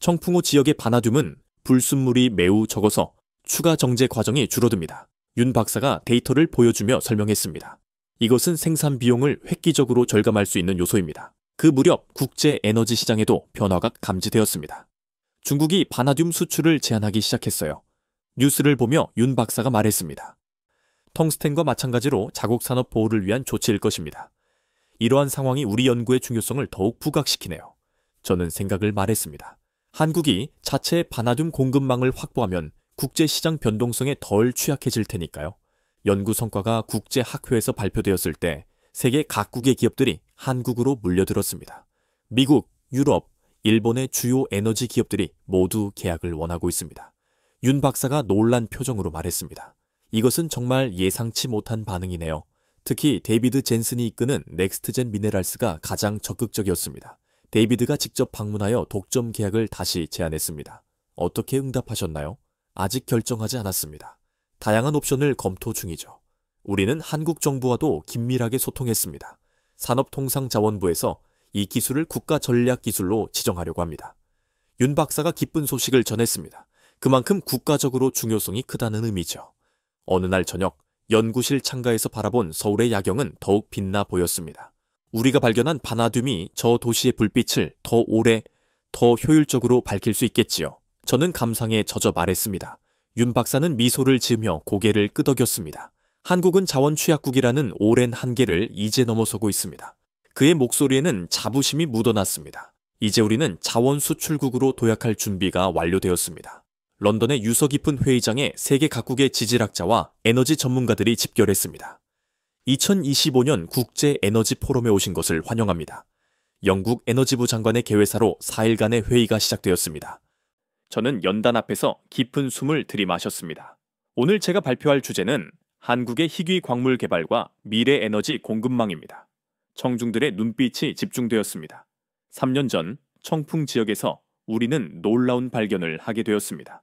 [SPEAKER 2] 청풍호 지역의 바나듐은 불순물이 매우 적어서 추가 정제 과정이 줄어듭니다. 윤 박사가 데이터를 보여주며 설명했습니다. 이것은 생산 비용을 획기적으로 절감할 수 있는 요소입니다. 그 무렵 국제 에너지 시장에도 변화가 감지되었습니다. 중국이 바나듐 수출을 제한하기 시작했어요. 뉴스를 보며 윤 박사가 말했습니다. 텅스텐과 마찬가지로 자국 산업 보호를 위한 조치일 것입니다. 이러한 상황이 우리 연구의 중요성을 더욱 부각시키네요. 저는 생각을 말했습니다. 한국이 자체 바나듐 공급망을 확보하면 국제시장 변동성에 덜 취약해질 테니까요. 연구 성과가 국제 학회에서 발표되었을 때 세계 각국의 기업들이 한국으로 물려들었습니다. 미국, 유럽, 일본의 주요 에너지 기업들이 모두 계약을 원하고 있습니다. 윤 박사가 놀란 표정으로 말했습니다. 이것은 정말 예상치 못한 반응이네요. 특히 데이비드 젠슨이 이끄는 넥스트젠 미네랄스가 가장 적극적이었습니다. 데이비드가 직접 방문하여 독점 계약을 다시 제안했습니다. 어떻게 응답하셨나요? 아직 결정하지 않았습니다. 다양한 옵션을 검토 중이죠. 우리는 한국 정부와도 긴밀하게 소통했습니다. 산업통상자원부에서 이 기술을 국가전략기술로 지정하려고 합니다. 윤 박사가 기쁜 소식을 전했습니다. 그만큼 국가적으로 중요성이 크다는 의미죠. 어느 날 저녁 연구실 창가에서 바라본 서울의 야경은 더욱 빛나 보였습니다. 우리가 발견한 바나듐이 저 도시의 불빛을 더 오래, 더 효율적으로 밝힐 수 있겠지요. 저는 감상에 젖어 말했습니다. 윤 박사는 미소를 지으며 고개를 끄덕였습니다. 한국은 자원 취약국이라는 오랜 한계를 이제 넘어서고 있습니다. 그의 목소리에는 자부심이 묻어났습니다. 이제 우리는 자원 수출국으로 도약할 준비가 완료되었습니다. 런던의 유서 깊은 회의장에 세계 각국의 지질학자와 에너지 전문가들이 집결했습니다. 2025년 국제 에너지 포럼에 오신 것을 환영합니다. 영국 에너지부 장관의 개회사로 4일간의 회의가 시작되었습니다.
[SPEAKER 1] 저는 연단 앞에서 깊은 숨을 들이마셨습니다. 오늘 제가 발표할 주제는 한국의 희귀 광물 개발과 미래 에너지 공급망입니다. 청중들의 눈빛이 집중되었습니다. 3년 전 청풍 지역에서 우리는 놀라운 발견을 하게 되었습니다.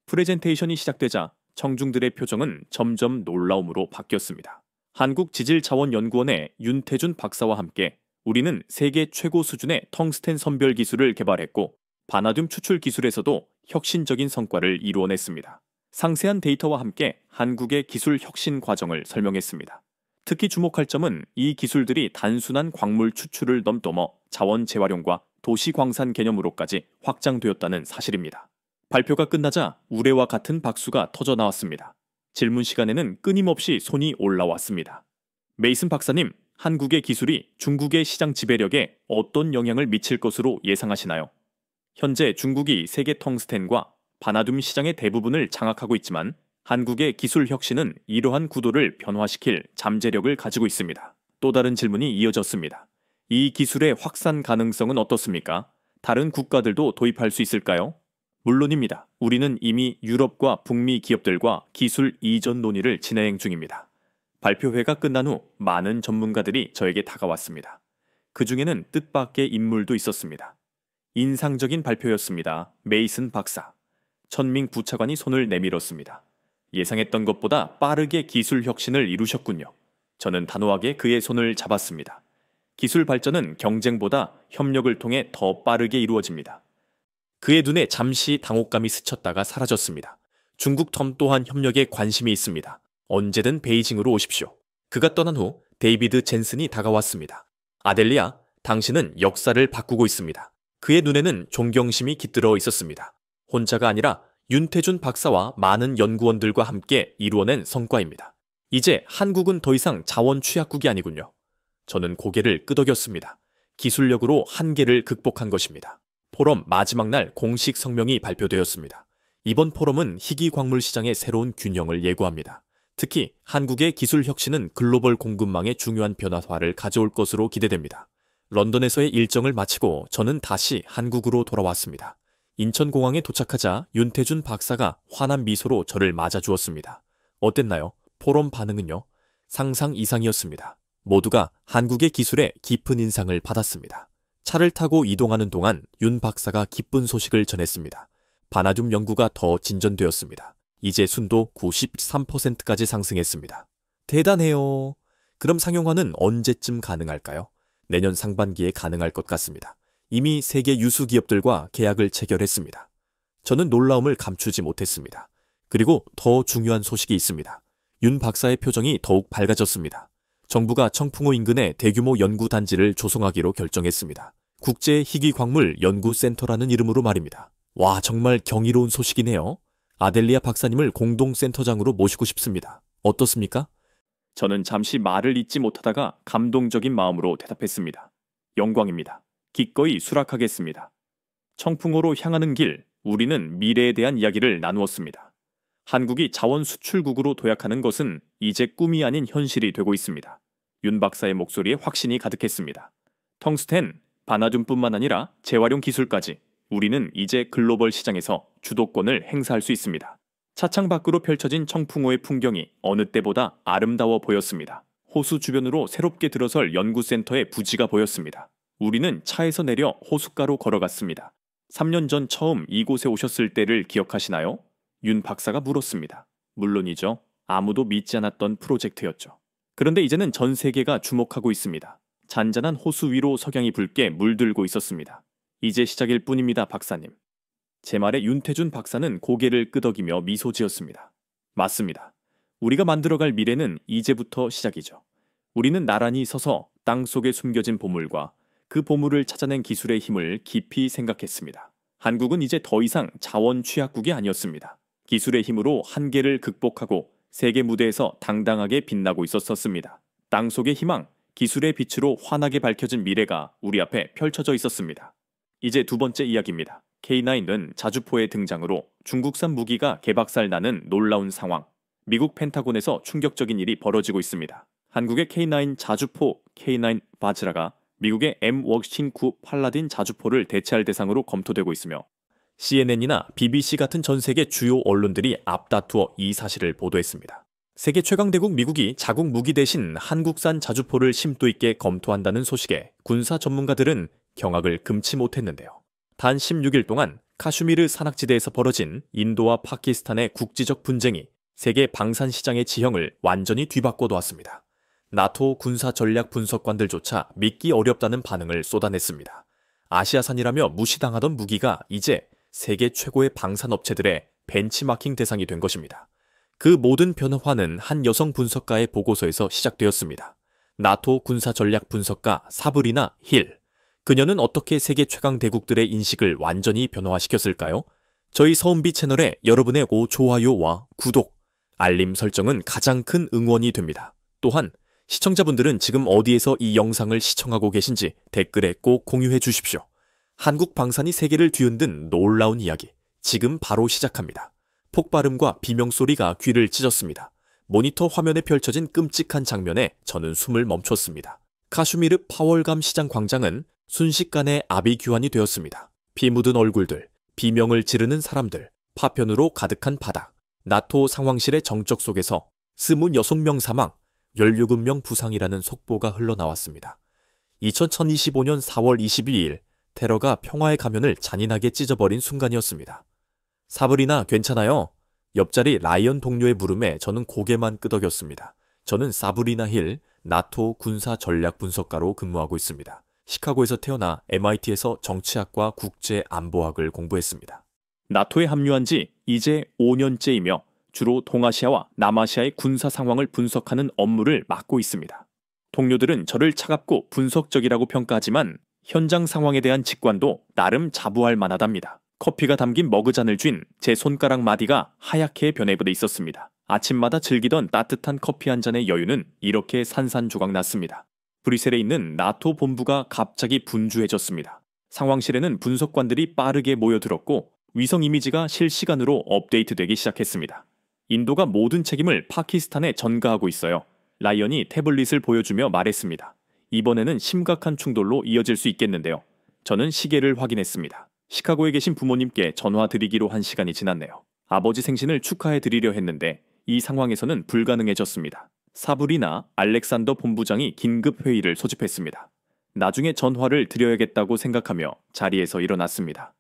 [SPEAKER 1] 프레젠테이션이 시작되자 청중들의 표정은 점점 놀라움으로 바뀌었습니다. 한국지질자원연구원의 윤태준 박사와 함께 우리는 세계 최고 수준의 텅스텐 선별 기술을 개발했고 바나듐 추출 기술에서도 혁신적인 성과를 이루어냈습니다. 상세한 데이터와 함께 한국의 기술 혁신 과정을 설명했습니다. 특히 주목할 점은 이 기술들이 단순한 광물 추출을 넘넘어 자원 재활용과 도시 광산 개념으로까지 확장되었다는 사실입니다. 발표가 끝나자 우레와 같은 박수가 터져 나왔습니다. 질문 시간에는 끊임없이 손이 올라왔습니다. 메이슨 박사님, 한국의 기술이 중국의 시장 지배력에 어떤 영향을 미칠 것으로 예상하시나요? 현재 중국이 세계 텅스텐과 바나듐 시장의 대부분을 장악하고 있지만 한국의 기술 혁신은 이러한 구도를 변화시킬 잠재력을 가지고 있습니다. 또 다른 질문이 이어졌습니다. 이 기술의 확산 가능성은 어떻습니까? 다른 국가들도 도입할 수 있을까요? 물론입니다. 우리는 이미 유럽과 북미 기업들과 기술 이전 논의를 진행 중입니다. 발표회가 끝난 후 많은 전문가들이 저에게 다가왔습니다. 그 중에는 뜻밖의 인물도 있었습니다. 인상적인 발표였습니다. 메이슨 박사. 천밍 부차관이 손을 내밀었습니다. 예상했던 것보다 빠르게 기술 혁신을 이루셨군요. 저는 단호하게 그의 손을 잡았습니다. 기술 발전은 경쟁보다 협력을 통해 더 빠르게 이루어집니다. 그의 눈에 잠시 당혹감이 스쳤다가 사라졌습니다. 중국 텀 또한 협력에 관심이 있습니다. 언제든 베이징으로 오십시오. 그가 떠난 후 데이비드 젠슨이 다가왔습니다. 아델리아, 당신은 역사를 바꾸고 있습니다. 그의 눈에는 존경심이 깃들어 있었습니다. 혼자가 아니라 윤태준 박사와 많은 연구원들과 함께 이루어낸 성과입니다. 이제 한국은 더 이상 자원 취약국이 아니군요. 저는 고개를 끄덕였습니다. 기술력으로 한계를 극복한 것입니다.
[SPEAKER 2] 포럼 마지막 날 공식 성명이 발표되었습니다. 이번 포럼은 희귀 광물 시장의 새로운 균형을 예고합니다. 특히 한국의 기술 혁신은 글로벌 공급망에 중요한 변화를 가져올 것으로 기대됩니다. 런던에서의 일정을 마치고 저는 다시 한국으로 돌아왔습니다. 인천공항에 도착하자 윤태준 박사가 환한 미소로 저를 맞아주었습니다. 어땠나요? 포럼 반응은요? 상상 이상이었습니다. 모두가 한국의 기술에 깊은 인상을 받았습니다. 차를 타고 이동하는 동안 윤 박사가 기쁜 소식을 전했습니다. 바나듐 연구가 더 진전되었습니다. 이제 순도 93%까지 상승했습니다. 대단해요. 그럼 상용화는 언제쯤 가능할까요? 내년 상반기에 가능할 것 같습니다. 이미 세계 유수 기업들과 계약을 체결했습니다. 저는 놀라움을 감추지 못했습니다. 그리고 더 중요한 소식이 있습니다. 윤 박사의 표정이 더욱 밝아졌습니다. 정부가 청풍호 인근에 대규모 연구단지를 조성하기로 결정했습니다. 국제 희귀광물 연구센터라는 이름으로 말입니다. 와, 정말 경이로운 소식이네요. 아델리아 박사님을 공동센터장으로 모시고 싶습니다. 어떻습니까?
[SPEAKER 1] 저는 잠시 말을 잇지 못하다가 감동적인 마음으로 대답했습니다. 영광입니다. 기꺼이 수락하겠습니다. 청풍호로 향하는 길, 우리는 미래에 대한 이야기를 나누었습니다. 한국이 자원 수출국으로 도약하는 것은 이제 꿈이 아닌 현실이 되고 있습니다. 윤 박사의 목소리에 확신이 가득했습니다. 텅스텐, 바나듐뿐만 아니라 재활용 기술까지 우리는 이제 글로벌 시장에서 주도권을 행사할 수 있습니다. 차창 밖으로 펼쳐진 청풍호의 풍경이 어느 때보다 아름다워 보였습니다. 호수 주변으로 새롭게 들어설 연구센터의 부지가 보였습니다. 우리는 차에서 내려 호숫가로 걸어갔습니다. 3년 전 처음 이곳에 오셨을 때를 기억하시나요? 윤 박사가 물었습니다. 물론이죠. 아무도 믿지 않았던 프로젝트였죠. 그런데 이제는 전 세계가 주목하고 있습니다. 잔잔한 호수 위로 석양이 붉게 물들고 있었습니다. 이제 시작일 뿐입니다, 박사님. 제 말에 윤태준 박사는 고개를 끄덕이며 미소 지었습니다. 맞습니다. 우리가 만들어갈 미래는 이제부터 시작이죠. 우리는 나란히 서서 땅 속에 숨겨진 보물과 그 보물을 찾아낸 기술의 힘을 깊이 생각했습니다. 한국은 이제 더 이상 자원 취약국이 아니었습니다. 기술의 힘으로 한계를 극복하고 세계 무대에서 당당하게 빛나고 있었습니다. 땅 속의 희망, 기술의 빛으로 환하게 밝혀진 미래가 우리 앞에 펼쳐져 있었습니다. 이제 두 번째 이야기입니다. K9은 자주포의 등장으로 중국산 무기가 개박살 나는 놀라운 상황. 미국 펜타곤에서 충격적인 일이 벌어지고 있습니다. 한국의 K9 자주포 K9 바즈라가 미국의 M-워싱9 팔라딘 자주포를 대체할 대상으로 검토되고 있으며 CNN이나 BBC 같은 전 세계 주요 언론들이 앞다투어 이 사실을 보도했습니다. 세계 최강대국 미국이 자국 무기 대신 한국산 자주포를 심도 있게 검토한다는 소식에 군사 전문가들은 경악을 금치 못했는데요. 단 16일 동안 카슈미르 산악지대에서 벌어진 인도와 파키스탄의 국지적 분쟁이 세계 방산 시장의 지형을 완전히 뒤바꿔 놓았습니다. 나토 군사 전략 분석관들조차 믿기 어렵다는 반응을 쏟아냈습니다. 아시아산이라며 무시당하던 무기가 이제 세계 최고의 방산 업체들의 벤치마킹 대상이 된 것입니다. 그 모든 변화는 한 여성 분석가의 보고서에서 시작되었습니다. 나토 군사 전략 분석가 사브리나 힐. 그녀는 어떻게 세계 최강 대국들의 인식을 완전히 변화시켰을까요? 저희 서은비 채널에 여러분의 좋아요와 구독, 알림 설정은 가장 큰 응원이 됩니다. 또한 시청자분들은 지금 어디에서 이 영상을 시청하고 계신지 댓글에 꼭 공유해 주십시오. 한국 방산이 세계를 뒤흔든 놀라운 이야기, 지금 바로 시작합니다. 폭발음과 비명소리가 귀를 찢었습니다. 모니터 화면에 펼쳐진 끔찍한 장면에 저는 숨을 멈췄습니다. 카슈미르 파월감 시장 광장은 순식간에 아비규환이 되었습니다. 피 묻은 얼굴들, 비명을 지르는 사람들, 파편으로 가득한 바닥, 나토 상황실의 정적 속에서 26명 사망, 17명 부상이라는 속보가 흘러나왔습니다. 2025년 4월 22일 테러가 평화의 가면을 잔인하게 찢어버린 순간이었습니다. 사브리나 괜찮아요? 옆자리 라이언 동료의 물음에 저는 고개만 끄덕였습니다. 저는 사브리나 힐, 나토 군사 전략 분석가로 근무하고 있습니다. 시카고에서 태어나 MIT에서 정치학과 국제안보학을 공부했습니다. 나토에 합류한 지 이제 5년째이며 주로 동아시아와 남아시아의 군사 상황을 분석하는 업무를 맡고 있습니다. 동료들은 저를 차갑고 분석적이라고 평가하지만 현장 상황에 대한 직관도 나름 자부할 만하답니다. 커피가 담긴 머그잔을 쥔 제 손가락 마디가 하얗게 변해버려 있었습니다. 아침마다 즐기던 따뜻한 커피 한 잔의 여유는 이렇게 산산조각 났습니다. 브뤼셀에 있는 나토 본부가 갑자기 분주해졌습니다. 상황실에는 분석관들이 빠르게 모여들었고 위성 이미지가 실시간으로 업데이트되기 시작했습니다. 인도가 모든 책임을 파키스탄에 전가하고 있어요. 라이언이 태블릿을 보여주며 말했습니다. 이번에는 심각한 충돌로 이어질 수 있겠는데요. 저는 시계를 확인했습니다. 시카고에 계신 부모님께 전화 드리기로 한 시간이 지났네요. 아버지 생신을 축하해 드리려 했는데 이 상황에서는 불가능해졌습니다. 사브리나 알렉산더 본부장이 긴급 회의를 소집했습니다. 나중에 전화를 드려야겠다고 생각하며 자리에서 일어났습니다.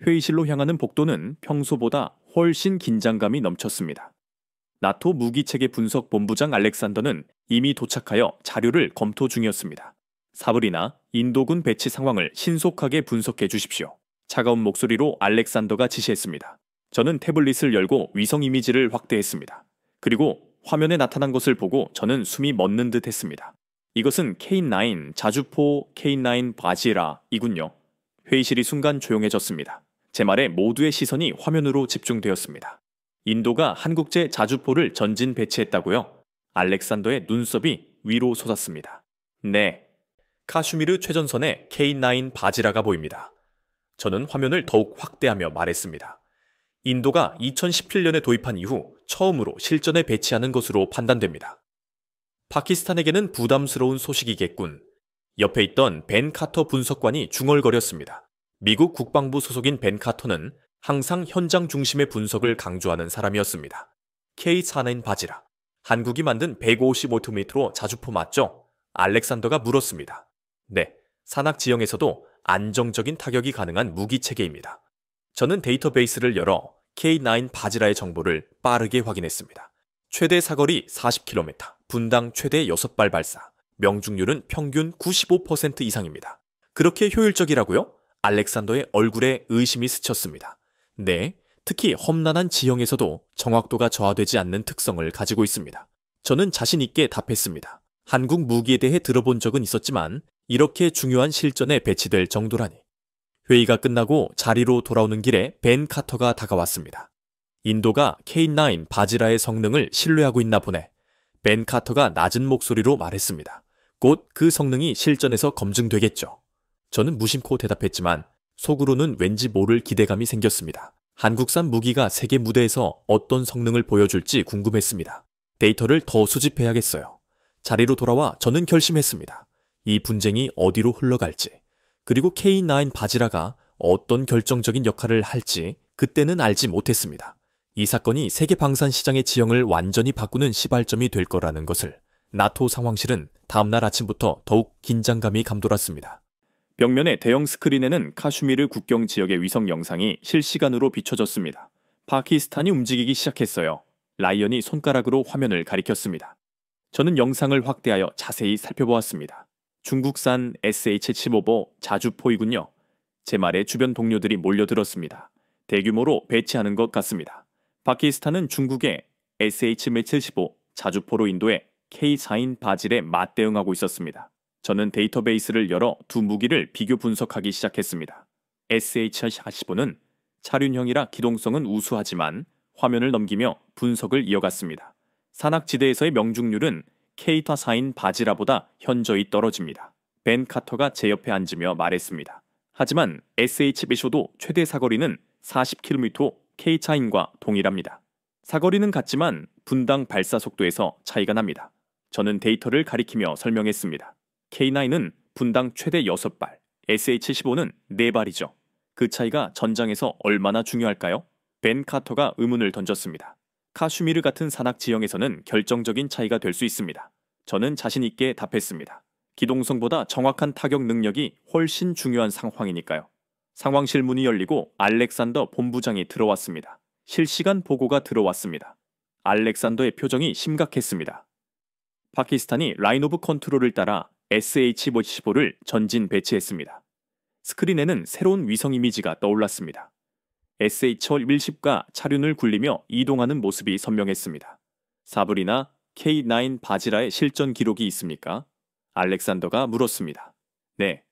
[SPEAKER 1] 회의실로 향하는 복도는 평소보다 훨씬 긴장감이 넘쳤습니다. 나토 무기체계 분석 본부장 알렉산더는 이미 도착하여 자료를 검토 중이었습니다. 사브리나, 인도군 배치 상황을 신속하게 분석해 주십시오. 차가운 목소리로 알렉산더가 지시했습니다. 저는 태블릿을 열고 위성 이미지를 확대했습니다. 그리고 화면에 나타난 것을 보고 저는 숨이 멎는 듯 했습니다. 이것은 K9 자주포 K9 바지라이군요. 회의실이 순간 조용해졌습니다. 제 말에 모두의 시선이 화면으로 집중되었습니다. 인도가 한국제 자주포를 전진 배치했다고요? 알렉산더의 눈썹이 위로 솟았습니다. 네. 카슈미르 최전선에 K9 바지라가 보입니다. 저는 화면을 더욱 확대하며 말했습니다. 인도가 2017년에 도입한 이후 처음으로 실전에 배치하는 것으로 판단됩니다. 파키스탄에게는 부담스러운 소식이겠군. 옆에 있던 벤 카터 분석관이 중얼거렸습니다. 미국 국방부 소속인 벤 카터는 항상 현장 중심의 분석을 강조하는 사람이었습니다. K49 바지라. 한국이 만든 155mm 자주포 맞죠? 알렉산더가 물었습니다. 네, 산악 지형에서도 안정적인 타격이 가능한 무기 체계입니다. 저는 데이터베이스를 열어 K9 바지라의 정보를 빠르게 확인했습니다. 최대 사거리 40km, 분당 최대 6발 발사, 명중률은 평균 95% 이상입니다. 그렇게 효율적이라고요? 알렉산더의 얼굴에 의심이 스쳤습니다. 네, 특히 험난한 지형에서도 정확도가 저하되지 않는 특성을 가지고 있습니다. 저는 자신 있게 답했습니다. 한국 무기에 대해 들어본 적은 있었지만 이렇게 중요한 실전에 배치될 정도라니. 회의가 끝나고 자리로 돌아오는 길에 벤 카터가 다가왔습니다. 인도가 K9 바지라의 성능을 신뢰하고 있나 보네. 벤 카터가 낮은 목소리로 말했습니다. 곧 그 성능이 실전에서 검증되겠죠. 저는 무심코 대답했지만 속으로는 왠지 모를 기대감이 생겼습니다. 한국산 무기가 세계 무대에서 어떤 성능을 보여줄지 궁금했습니다. 데이터를 더 수집해야겠어요. 자리로 돌아와 저는 결심했습니다. 이 분쟁이 어디로 흘러갈지, 그리고 K9 바지라가 어떤 결정적인 역할을 할지 그때는 알지 못했습니다. 이 사건이 세계 방산 시장의 지형을 완전히 바꾸는 시발점이 될 거라는 것을 나토 상황실은 다음날 아침부터 더욱 긴장감이 감돌았습니다. 벽면의 대형 스크린에는 카슈미르 국경 지역의 위성 영상이 실시간으로 비춰졌습니다. 파키스탄이 움직이기 시작했어요. 라이언이 손가락으로 화면을 가리켰습니다. 저는 영상을 확대하여 자세히 살펴보았습니다. 중국산 SH-15보 자주포이군요. 제 말에 주변 동료들이 몰려들었습니다. 대규모로 배치하는 것 같습니다. 파키스탄은 중국의 SH-75 자주포로 인도에 K4인 바질에 맞대응하고 있었습니다. 저는 데이터베이스를 열어 두 무기를 비교 분석하기 시작했습니다. SH-45는 차륜형이라 기동성은 우수하지만 화면을 넘기며 분석을 이어갔습니다. 산악지대에서의 명중률은 K4인 바지라보다 현저히 떨어집니다. 벤 카터가 제 옆에 앉으며 말했습니다. 하지만 SH-15도 최대 사거리는 40km K4인과 동일합니다. 사거리는 같지만 분당 발사 속도에서 차이가 납니다. 저는 데이터를 가리키며 설명했습니다. K9은 분당 최대 6발, SH-15는 4발이죠. 그 차이가 전장에서 얼마나 중요할까요? 벤 카터가 의문을 던졌습니다. 카슈미르 같은 산악 지형에서는 결정적인 차이가 될 수 있습니다. 저는 자신 있게 답했습니다. 기동성보다 정확한 타격 능력이 훨씬 중요한 상황이니까요. 상황실 문이 열리고 알렉산더 본부장이 들어왔습니다. 실시간 보고가 들어왔습니다. 알렉산더의 표정이 심각했습니다. 파키스탄이 라인 오브 컨트롤을 따라 SH-15를 전진 배치했습니다. 스크린에는 새로운 위성 이미지가 떠올랐습니다. SH-10과 차륜을 굴리며 이동하는 모습이 선명했습니다. 사브리나 K9 바지라의 실전 기록이 있습니까? 알렉산더가 물었습니다. 네.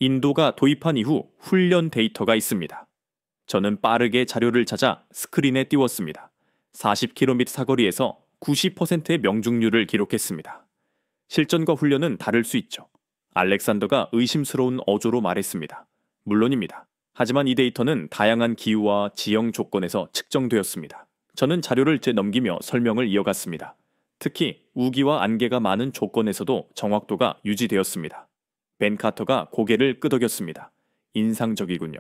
[SPEAKER 1] 인도가 도입한 이후 훈련 데이터가 있습니다. 저는 빠르게 자료를 찾아 스크린에 띄웠습니다. 40km 사거리에서 90%의 명중률을 기록했습니다. 실전과 훈련은 다를 수 있죠. 알렉산더가 의심스러운 어조로 말했습니다. 물론입니다. 하지만 이 데이터는 다양한 기후와 지형 조건에서 측정되었습니다. 저는 자료를 되넘기며 설명을 이어갔습니다. 특히 우기와 안개가 많은 조건에서도 정확도가 유지되었습니다. 벤 카터가 고개를 끄덕였습니다. 인상적이군요.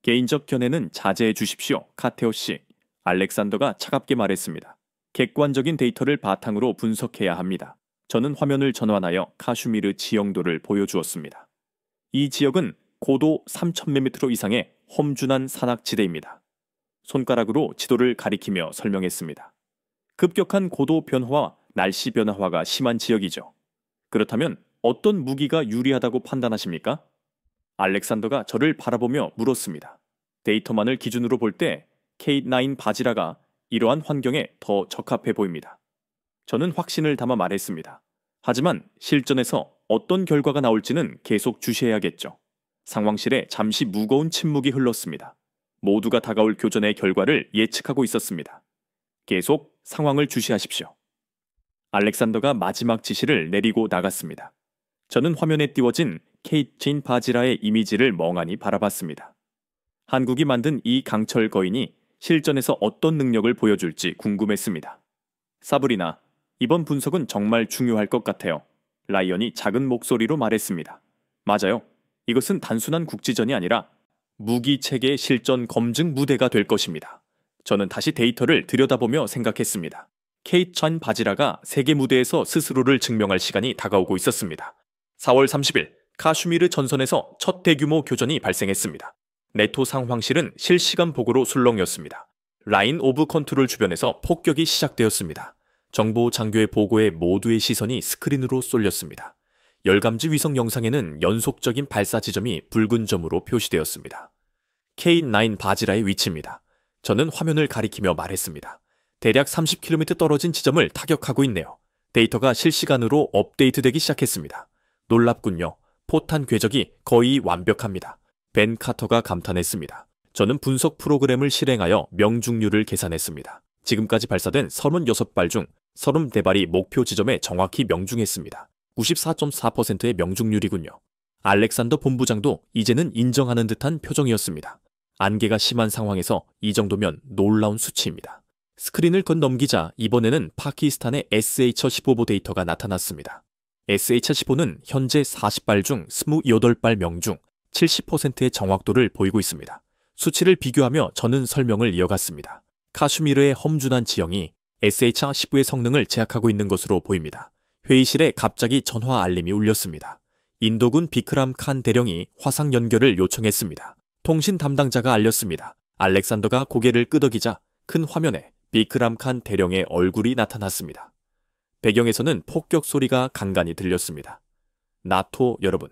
[SPEAKER 1] 개인적 견해는 자제해 주십시오, 카테오 씨. 알렉산더가 차갑게 말했습니다. 객관적인 데이터를 바탕으로 분석해야 합니다. 저는 화면을 전환하여 카슈미르 지형도를 보여주었습니다. 이 지역은 고도 3,000m 이상의 험준한 산악지대입니다. 손가락으로 지도를 가리키며 설명했습니다. 급격한 고도 변화와 날씨 변화가 심한 지역이죠. 그렇다면 어떤 무기가 유리하다고 판단하십니까? 알렉산더가 저를 바라보며 물었습니다. 데이터만을 기준으로 볼 때 K9 바지라가 이러한 환경에 더 적합해 보입니다. 저는 확신을 담아 말했습니다. 하지만 실전에서 어떤 결과가 나올지는 계속 주시해야겠죠. 상황실에 잠시 무거운 침묵이 흘렀습니다. 모두가 다가올 교전의 결과를 예측하고 있었습니다. 계속 상황을 주시하십시오. 알렉산더가 마지막 지시를 내리고 나갔습니다. 저는 화면에 띄워진 케이틴 바지라의 이미지를 멍하니 바라봤습니다. 한국이 만든 이 강철 거인이 실전에서 어떤 능력을 보여줄지 궁금했습니다. 사브리나, 이번 분석은 정말 중요할 것 같아요. 라이언이 작은 목소리로 말했습니다. 맞아요. 이것은 단순한 국지전이 아니라 무기 체계의 실전 검증 무대가 될 것입니다. 저는 다시 데이터를 들여다보며 생각했습니다. 케이찬 바지라가 세계 무대에서 스스로를 증명할 시간이 다가오고 있었습니다. 4월 30일 카슈미르 전선에서 첫 대규모 교전이 발생했습니다. 네토 상황실은 실시간 보고로 술렁였습니다. 라인 오브 컨트롤 주변에서 폭격이 시작되었습니다. 정보 장교의 보고에 모두의 시선이 스크린으로 쏠렸습니다. 열감지 위성 영상에는 연속적인 발사 지점이 붉은 점으로 표시되었습니다. K9 바지라의 위치입니다. 저는 화면을 가리키며 말했습니다. 대략 30km 떨어진 지점을 타격하고 있네요. 데이터가 실시간으로 업데이트되기 시작했습니다. 놀랍군요. 포탄 궤적이 거의 완벽합니다. 벤 카터가 감탄했습니다. 저는 분석 프로그램을 실행하여 명중률을 계산했습니다. 지금까지 발사된 36발 중 34발이 목표 지점에 정확히 명중했습니다. 94.4%의 명중률이군요. 알렉산더 본부장도 이제는 인정하는 듯한 표정이었습니다. 안개가 심한 상황에서 이 정도면 놀라운 수치입니다. 스크린을 건넘기자 이번에는 파키스탄의 SH-15보 데이터가 나타났습니다. SH-15는 현재 40발 중 28발 명중, 70%의 정확도를 보이고 있습니다. 수치를 비교하며 저는 설명을 이어갔습니다. 카슈미르의 험준한 지형이 SH-15의 성능을 제약하고 있는 것으로 보입니다. 회의실에 갑자기 전화 알림이 울렸습니다. 인도군 비크람 칸 대령이 화상 연결을 요청했습니다. 통신 담당자가 알렸습니다. 알렉산더가 고개를 끄덕이자 큰 화면에 비크람 칸 대령의 얼굴이 나타났습니다. 배경에서는 폭격 소리가 간간히 들렸습니다. 나토 여러분,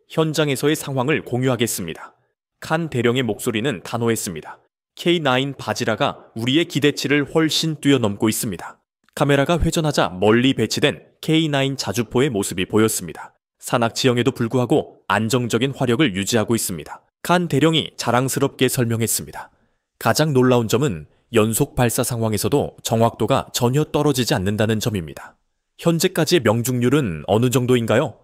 [SPEAKER 1] 현장에서의 상황을 공유하겠습니다. 칸 대령의 목소리는 단호했습니다. K9 바지라가 우리의 기대치를 훨씬 뛰어넘고 있습니다. 카메라가 회전하자 멀리 배치된 K9 자주포의 모습이 보였습니다. 산악 지형에도 불구하고 안정적인 화력을 유지하고 있습니다. 칸 대령이 자랑스럽게 설명했습니다. 가장 놀라운 점은 연속 발사 상황에서도 정확도가 전혀 떨어지지 않는다는 점입니다. 현재까지의 명중률은 어느 정도인가요?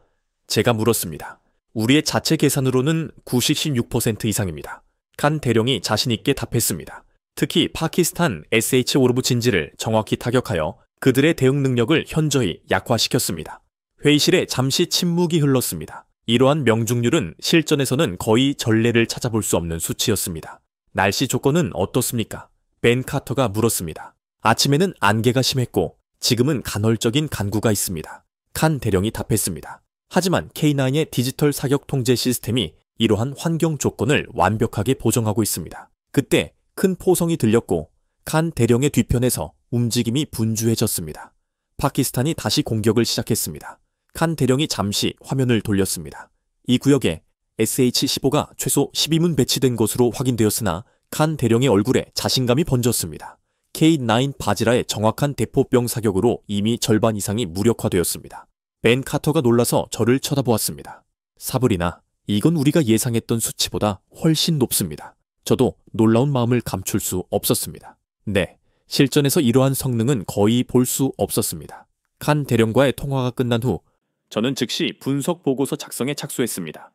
[SPEAKER 1] 제가 물었습니다. 우리의 자체 계산으로는 96% 이상입니다. 칸 대령이 자신있게 답했습니다. 특히 파키스탄 SH-오르브 진지를 정확히 타격하여 그들의 대응 능력을 현저히 약화시켰습니다. 회의실에 잠시 침묵이 흘렀습니다. 이러한 명중률은 실전에서는 거의 전례를 찾아볼 수 없는 수치였습니다. 날씨 조건은 어떻습니까? 벤 카터가 물었습니다. 아침에는 안개가 심했고 지금은 간헐적인 간구가 있습니다. 칸 대령이 답했습니다. 하지만 K9의 디지털 사격 통제 시스템이 이러한 환경 조건을 완벽하게 보정하고 있습니다. 그때 큰 포성이 들렸고 칸 대령의 뒤편에서 움직임이 분주해졌습니다. 파키스탄이 다시 공격을 시작했습니다. 칸 대령이 잠시 화면을 돌렸습니다. 이 구역에 SH-15가 최소 12문 배치된 것으로 확인되었으나 칸 대령의 얼굴에 자신감이 번졌습니다. K9 바지라의 정확한 대포병 사격으로 이미 절반 이상이 무력화되었습니다. 벤 카터가 놀라서 저를 쳐다보았습니다. 사브리나, 이건 우리가 예상했던 수치보다 훨씬 높습니다. 저도 놀라운 마음을 감출 수 없었습니다. 네, 실전에서 이러한 성능은 거의 볼 수 없었습니다. 칸 대령과의 통화가 끝난 후 저는 즉시 분석 보고서 작성에 착수했습니다.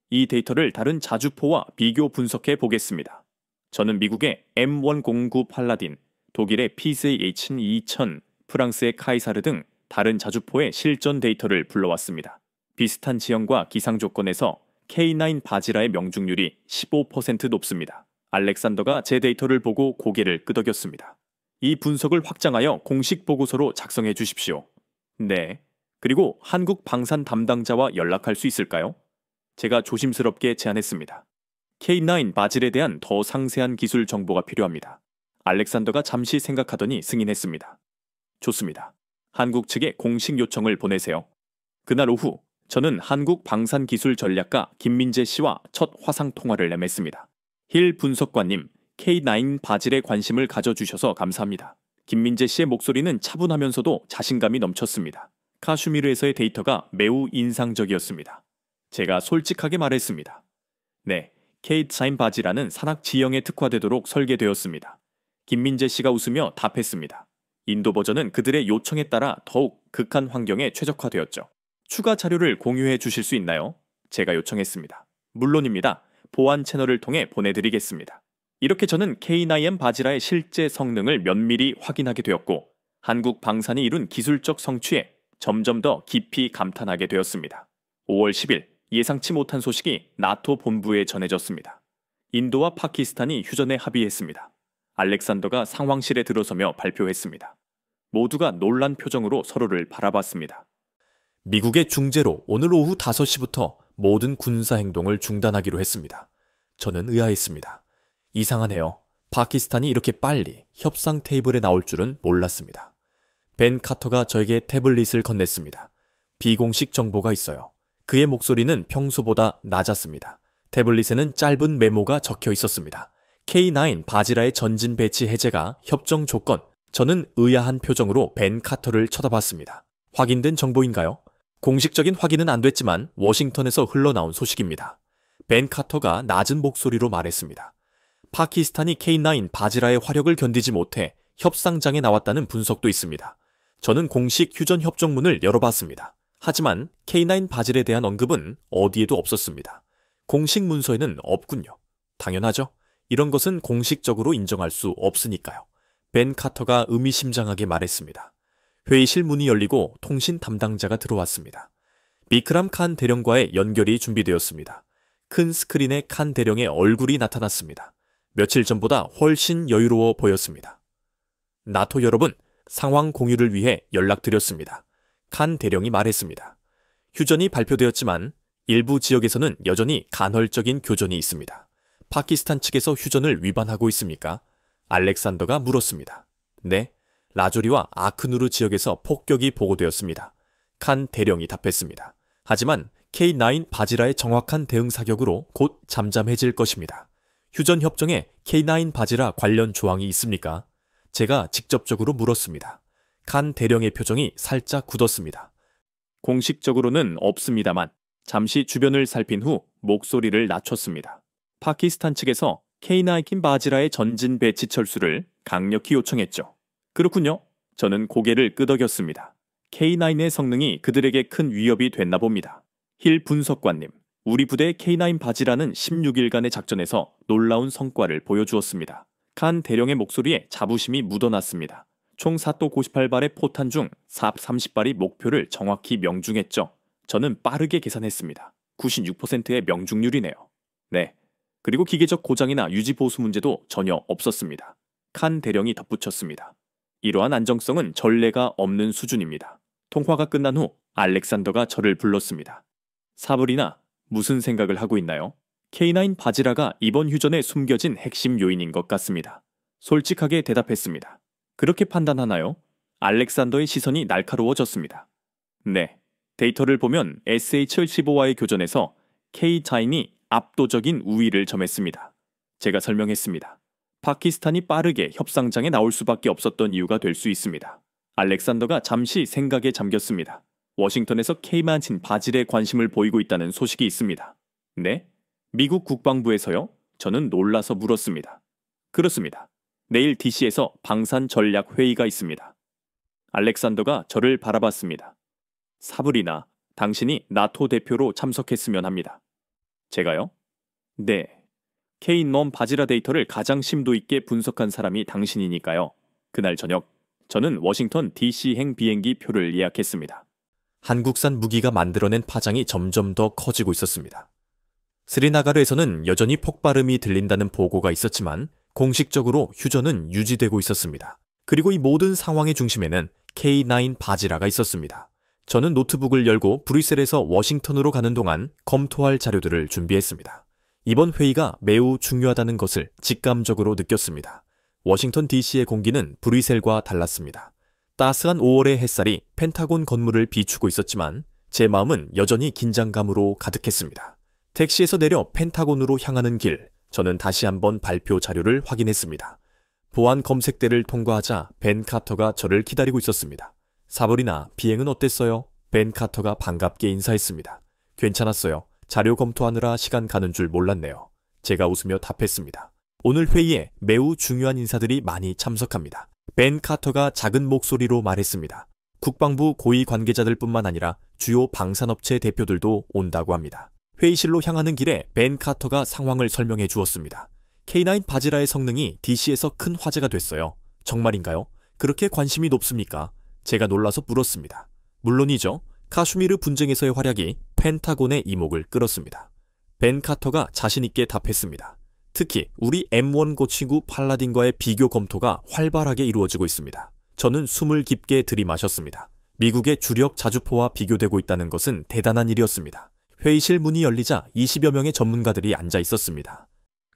[SPEAKER 1] 이 데이터를 다른 자주포와 비교 분석해 보겠습니다. 저는 미국의 M109 팔라딘, 독일의 PZH-2000, 프랑스의 카이사르 등 다른 자주포의 실전 데이터를 불러왔습니다. 비슷한 지형과 기상 조건에서 K9 바지라의 명중률이 15% 높습니다. 알렉산더가 제 데이터를 보고 고개를 끄덕였습니다. 이 분석을 확장하여 공식 보고서로 작성해 주십시오. 네. 그리고 한국 방산 담당자와 연락할 수 있을까요? 제가 조심스럽게 제안했습니다. K9 바질에 대한 더 상세한 기술 정보가 필요합니다. 알렉산더가 잠시 생각하더니 승인했습니다. 좋습니다. 한국 측에 공식 요청을 보내세요. 그날 오후 저는 한국 방산기술전략가 김민재 씨와 첫 화상 통화를 남했습니다. 힐 분석관님, K9 바질에 관심을 가져주셔서 감사합니다. 김민재 씨의 목소리는 차분하면서도 자신감이 넘쳤습니다. 카슈미르에서의 데이터가 매우 인상적이었습니다. 제가 솔직하게 말했습니다. 네, K9 바지라는 산악 지형에 특화되도록 설계되었습니다. 김민재 씨가 웃으며 답했습니다. 인도 버전은 그들의 요청에 따라 더욱 극한 환경에 최적화되었죠. 추가 자료를 공유해 주실 수 있나요? 제가 요청했습니다. 물론입니다. 보안 채널을 통해 보내드리겠습니다. 이렇게 저는 K9 바지라의 실제 성능을 면밀히 확인하게 되었고 한국 방산이 이룬 기술적 성취에 점점 더 깊이 감탄하게 되었습니다. 5월 10일 예상치 못한 소식이 나토 본부에 전해졌습니다. 인도와 파키스탄이 휴전에 합의했습니다. 알렉산더가 상황실에 들어서며 발표했습니다. 모두가 놀란 표정으로 서로를 바라봤습니다.
[SPEAKER 2] 미국의 중재로 오늘 오후 5시부터 모든 군사 행동을 중단하기로 했습니다. 저는 의아했습니다. 이상하네요. 파키스탄이 이렇게 빨리 협상 테이블에 나올 줄은 몰랐습니다. 벤 카터가 저에게 태블릿을 건넸습니다. 비공식 정보가 있어요. 그의 목소리는 평소보다 낮았습니다. 태블릿에는 짧은 메모가 적혀 있었습니다. K9 바지라의 전진 배치 해제가 협정 조건. 저는 의아한 표정으로 벤 카터를 쳐다봤습니다. 확인된 정보인가요? 공식적인 확인은 안 됐지만 워싱턴에서 흘러나온 소식입니다. 벤 카터가 낮은 목소리로 말했습니다. 파키스탄이 K9 바지라의 화력을 견디지 못해 협상장에 나왔다는 분석도 있습니다. 저는 공식 휴전 협정문을 열어봤습니다. 하지만 K9 바질에 대한 언급은 어디에도 없었습니다. 공식 문서에는 없군요. 당연하죠. 이런 것은 공식적으로 인정할 수 없으니까요. 벤 카터가 의미심장하게 말했습니다. 회의실 문이 열리고 통신 담당자가 들어왔습니다. 비크람 칸 대령과의 연결이 준비되었습니다. 큰 스크린에 칸 대령의 얼굴이 나타났습니다. 며칠 전보다 훨씬 여유로워 보였습니다. 나토 여러분, 상황 공유를 위해 연락드렸습니다. 칸 대령이 말했습니다. 휴전이 발표되었지만 일부 지역에서는 여전히 간헐적인 교전이 있습니다. 파키스탄 측에서 휴전을 위반하고 있습니까? 알렉산더가 물었습니다. 네, 라조리와 아크누르 지역에서 폭격이 보고되었습니다. 칸 대령이 답했습니다. 하지만 K9 바지라의 정확한 대응 사격으로 곧 잠잠해질 것입니다. 휴전 협정에 K9 바지라 관련 조항이 있습니까? 제가 직접적으로 물었습니다. 칸 대령의 표정이 살짝 굳었습니다. 공식적으로는 없습니다만 잠시 주변을 살핀 후 목소리를 낮췄습니다. 파키스탄 측에서 K9 바지라의 전진 배치 철수를 강력히 요청했죠. 그렇군요. 저는 고개를 끄덕였습니다. K9의 성능이 그들에게 큰 위협이 됐나 봅니다. 힐 분석관님, 우리 부대의 K9 바지라는 16일간의 작전에서 놀라운 성과를 보여주었습니다. 칸 대령의 목소리에 자부심이 묻어났습니다. 총 사또 98발의 포탄 중 삽 30발이 목표를 정확히 명중했죠. 저는 빠르게 계산했습니다. 96%의 명중률이네요. 네. 그리고 기계적 고장이나 유지 보수 문제도 전혀 없었습니다. 칸 대령이 덧붙였습니다. 이러한 안정성은 전례가 없는 수준입니다. 통화가 끝난 후 알렉산더가 저를 불렀습니다. 사브리나, 무슨 생각을 하고 있나요? K9 바지라가 이번 휴전에 숨겨진 핵심 요인인 것 같습니다. 솔직하게 대답했습니다. 그렇게 판단하나요? 알렉산더의 시선이 날카로워졌습니다. 네, 데이터를 보면 SH-15와의 교전에서 K9이 압도적인 우위를 점했습니다. 제가 설명했습니다. 파키스탄이 빠르게 협상장에 나올 수밖에 없었던 이유가 될 수 있습니다. 알렉산더가 잠시 생각에 잠겼습니다. 워싱턴에서 K9 바질에 관심을 보이고 있다는 소식이 있습니다. 네? 미국 국방부에서요? 저는 놀라서 물었습니다. 그렇습니다. 내일 DC에서 방산 전략 회의가 있습니다. 알렉산더가 저를 바라봤습니다. 사브리나, 당신이 나토 대표로 참석했으면 합니다.
[SPEAKER 1] 제가요? 네. K넌 바지라 데이터를 가장 심도 있게 분석한 사람이 당신이니까요. 그날 저녁, 저는 워싱턴 DC행 비행기 표를 예약했습니다.
[SPEAKER 2] 한국산 무기가 만들어낸 파장이 점점 더 커지고 있었습니다. 스리나가르에서는 여전히 폭발음이 들린다는 보고가 있었지만 공식적으로 휴전은 유지되고 있었습니다. 그리고 이 모든 상황의 중심에는 K9 바지라가 있었습니다. 저는 노트북을 열고 브뤼셀에서 워싱턴으로 가는 동안 검토할 자료들을 준비했습니다. 이번 회의가 매우 중요하다는 것을 직감적으로 느꼈습니다. 워싱턴 DC의 공기는 브뤼셀과 달랐습니다. 따스한 5월의 햇살이 펜타곤 건물을 비추고 있었지만 제 마음은 여전히 긴장감으로 가득했습니다. 택시에서 내려 펜타곤으로 향하는 길, 저는 다시 한번 발표 자료를 확인했습니다. 보안 검색대를 통과하자 벤 카터가 저를 기다리고 있었습니다. 사브리나, 비행은 어땠어요? 벤 카터가 반갑게 인사했습니다. 괜찮았어요. 자료 검토하느라 시간 가는 줄 몰랐네요. 제가 웃으며 답했습니다. 오늘 회의에 매우 중요한 인사들이 많이 참석합니다. 벤 카터가 작은 목소리로 말했습니다. 국방부 고위 관계자들뿐만 아니라 주요 방산업체 대표들도 온다고 합니다. 회의실로 향하는 길에 벤 카터가 상황을 설명해 주었습니다. K9 바지라의 성능이 DC에서 큰 화제가 됐어요. 정말인가요? 그렇게 관심이 높습니까? 제가 놀라서 물었습니다. 물론이죠. 카슈미르 분쟁에서의 활약이 펜타곤의 이목을 끌었습니다. 벤 카터가 자신있게 답했습니다. 특히 우리 M1 고치구 팔라딘과의 비교 검토가 활발하게 이루어지고 있습니다. 저는 숨을 깊게 들이마셨습니다. 미국의 주력 자주포와 비교되고 있다는 것은 대단한 일이었습니다. 회의실 문이 열리자 20여 명의 전문가들이 앉아 있었습니다.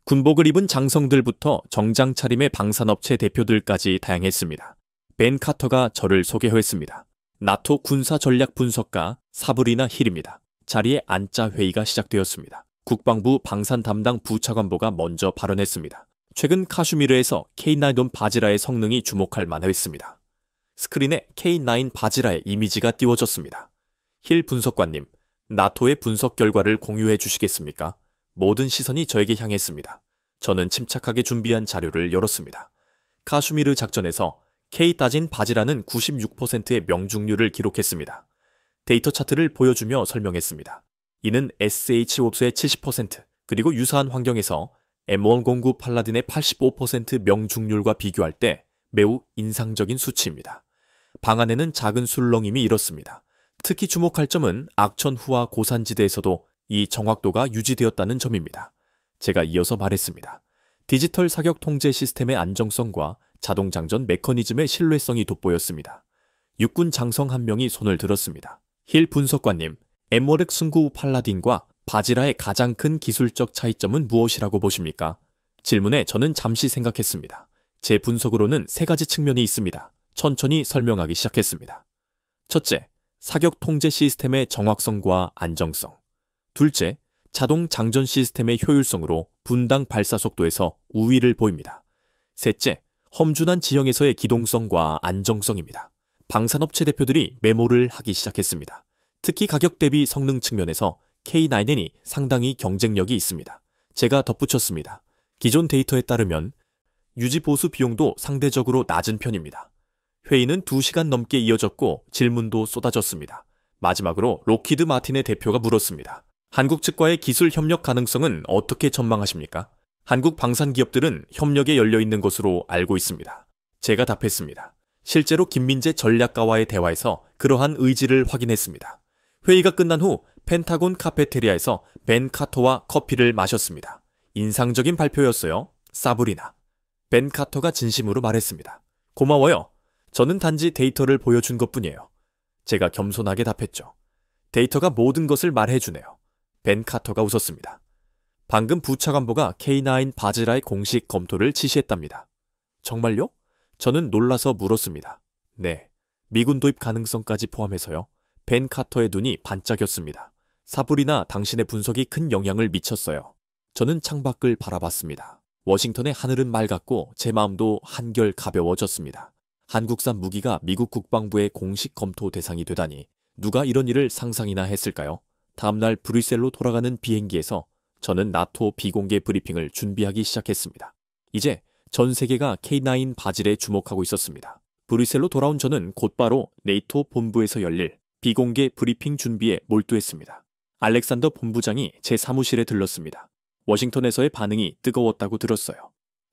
[SPEAKER 2] 군복을 입은 장성들부터 정장 차림의 방산업체 대표들까지 다양했습니다. 벤 카터가 저를 소개했습니다. 나토 군사 전략 분석가 사브리나 힐입니다. 자리에 앉자 회의가 시작되었습니다. 국방부 방산 담당 부차관보가 먼저 발언했습니다. 최근 카슈미르에서 K9 바지라의 성능이 주목할 만했습니다. 스크린에 K9 바지라의 이미지가 띄워졌습니다. 힐 분석관님, 나토의 분석 결과를 공유해 주시겠습니까? 모든 시선이 저에게 향했습니다. 저는 침착하게 준비한 자료를 열었습니다. 카슈미르 작전에서 K 따진 바지라는 96%의 명중률을 기록했습니다. 데이터 차트를 보여주며 설명했습니다. 이는 SH-옵스의 70%, 그리고 유사한 환경에서 M109 팔라딘의 85% 명중률과 비교할 때 매우 인상적인 수치입니다. 방 안에는 작은 술렁임이 일었습니다. 특히 주목할 점은 악천후와 고산지대에서도 이 정확도가 유지되었다는 점입니다. 제가 이어서 말했습니다. 디지털 사격 통제 시스템의 안정성과 자동 장전 메커니즘의 신뢰성이 돋보였습니다. 육군 장성 한 명이 손을 들었습니다. 힐 분석관님, M1X 승구 팔라딘과 바지라의 가장 큰 기술적 차이점은 무엇이라고 보십니까? 질문에 저는 잠시 생각했습니다. 제 분석으로는 세 가지 측면이 있습니다. 천천히 설명하기 시작했습니다. 첫째, 사격 통제 시스템의 정확성과 안정성. 둘째, 자동 장전 시스템의 효율성으로 분당 발사 속도에서 우위를 보입니다. 셋째, 험준한 지형에서의 기동성과 안정성입니다. 방산업체 대표들이 메모를 하기 시작했습니다. 특히 가격 대비 성능 측면에서 K9이 상당히 경쟁력이 있습니다. 제가 덧붙였습니다. 기존 데이터에 따르면 유지 보수 비용도 상대적으로 낮은 편입니다. 회의는 2시간 넘게 이어졌고 질문도 쏟아졌습니다. 마지막으로 록히드 마틴의 대표가 물었습니다. 한국 측과의 기술 협력 가능성은 어떻게 전망하십니까? 한국 방산 기업들은 협력에 열려 있는 것으로 알고 있습니다. 제가 답했습니다. 실제로 김민재 전략가와의 대화에서 그러한 의지를 확인했습니다. 회의가 끝난 후 펜타곤 카페테리아에서 벤 카터와 커피를 마셨습니다. 인상적인 발표였어요. 사브리나. 벤 카터가 진심으로 말했습니다. 고마워요. 저는 단지 데이터를 보여준 것뿐이에요. 제가 겸손하게 답했죠. 데이터가 모든 것을 말해주네요. 벤 카터가 웃었습니다. 방금 부차관보가 K9 바지라의 공식 검토를 지시했답니다. 정말요? 저는 놀라서 물었습니다. 네, 미군 도입 가능성까지 포함해서요. 벤 카터의 눈이 반짝였습니다. 사브리나, 당신의 분석이 큰 영향을 미쳤어요. 저는 창밖을 바라봤습니다. 워싱턴의 하늘은 맑았고 제 마음도 한결 가벼워졌습니다. 한국산 무기가 미국 국방부의 공식 검토 대상이 되다니 누가 이런 일을 상상이나 했을까요? 다음날 브뤼셀로 돌아가는 비행기에서 저는 나토 비공개 브리핑을 준비하기 시작했습니다. 이제 전 세계가 K9 바질에 주목하고 있었습니다. 브뤼셀로 돌아온 저는 곧바로 네이토 본부에서 열릴 비공개 브리핑 준비에 몰두했습니다. 알렉산더 본부장이 제 사무실에 들렀습니다. 워싱턴에서의 반응이 뜨거웠다고 들었어요.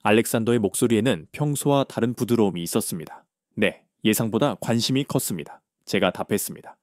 [SPEAKER 2] 알렉산더의 목소리에는 평소와 다른 부드러움이 있었습니다. 네, 예상보다 관심이 컸습니다. 제가 답했습니다.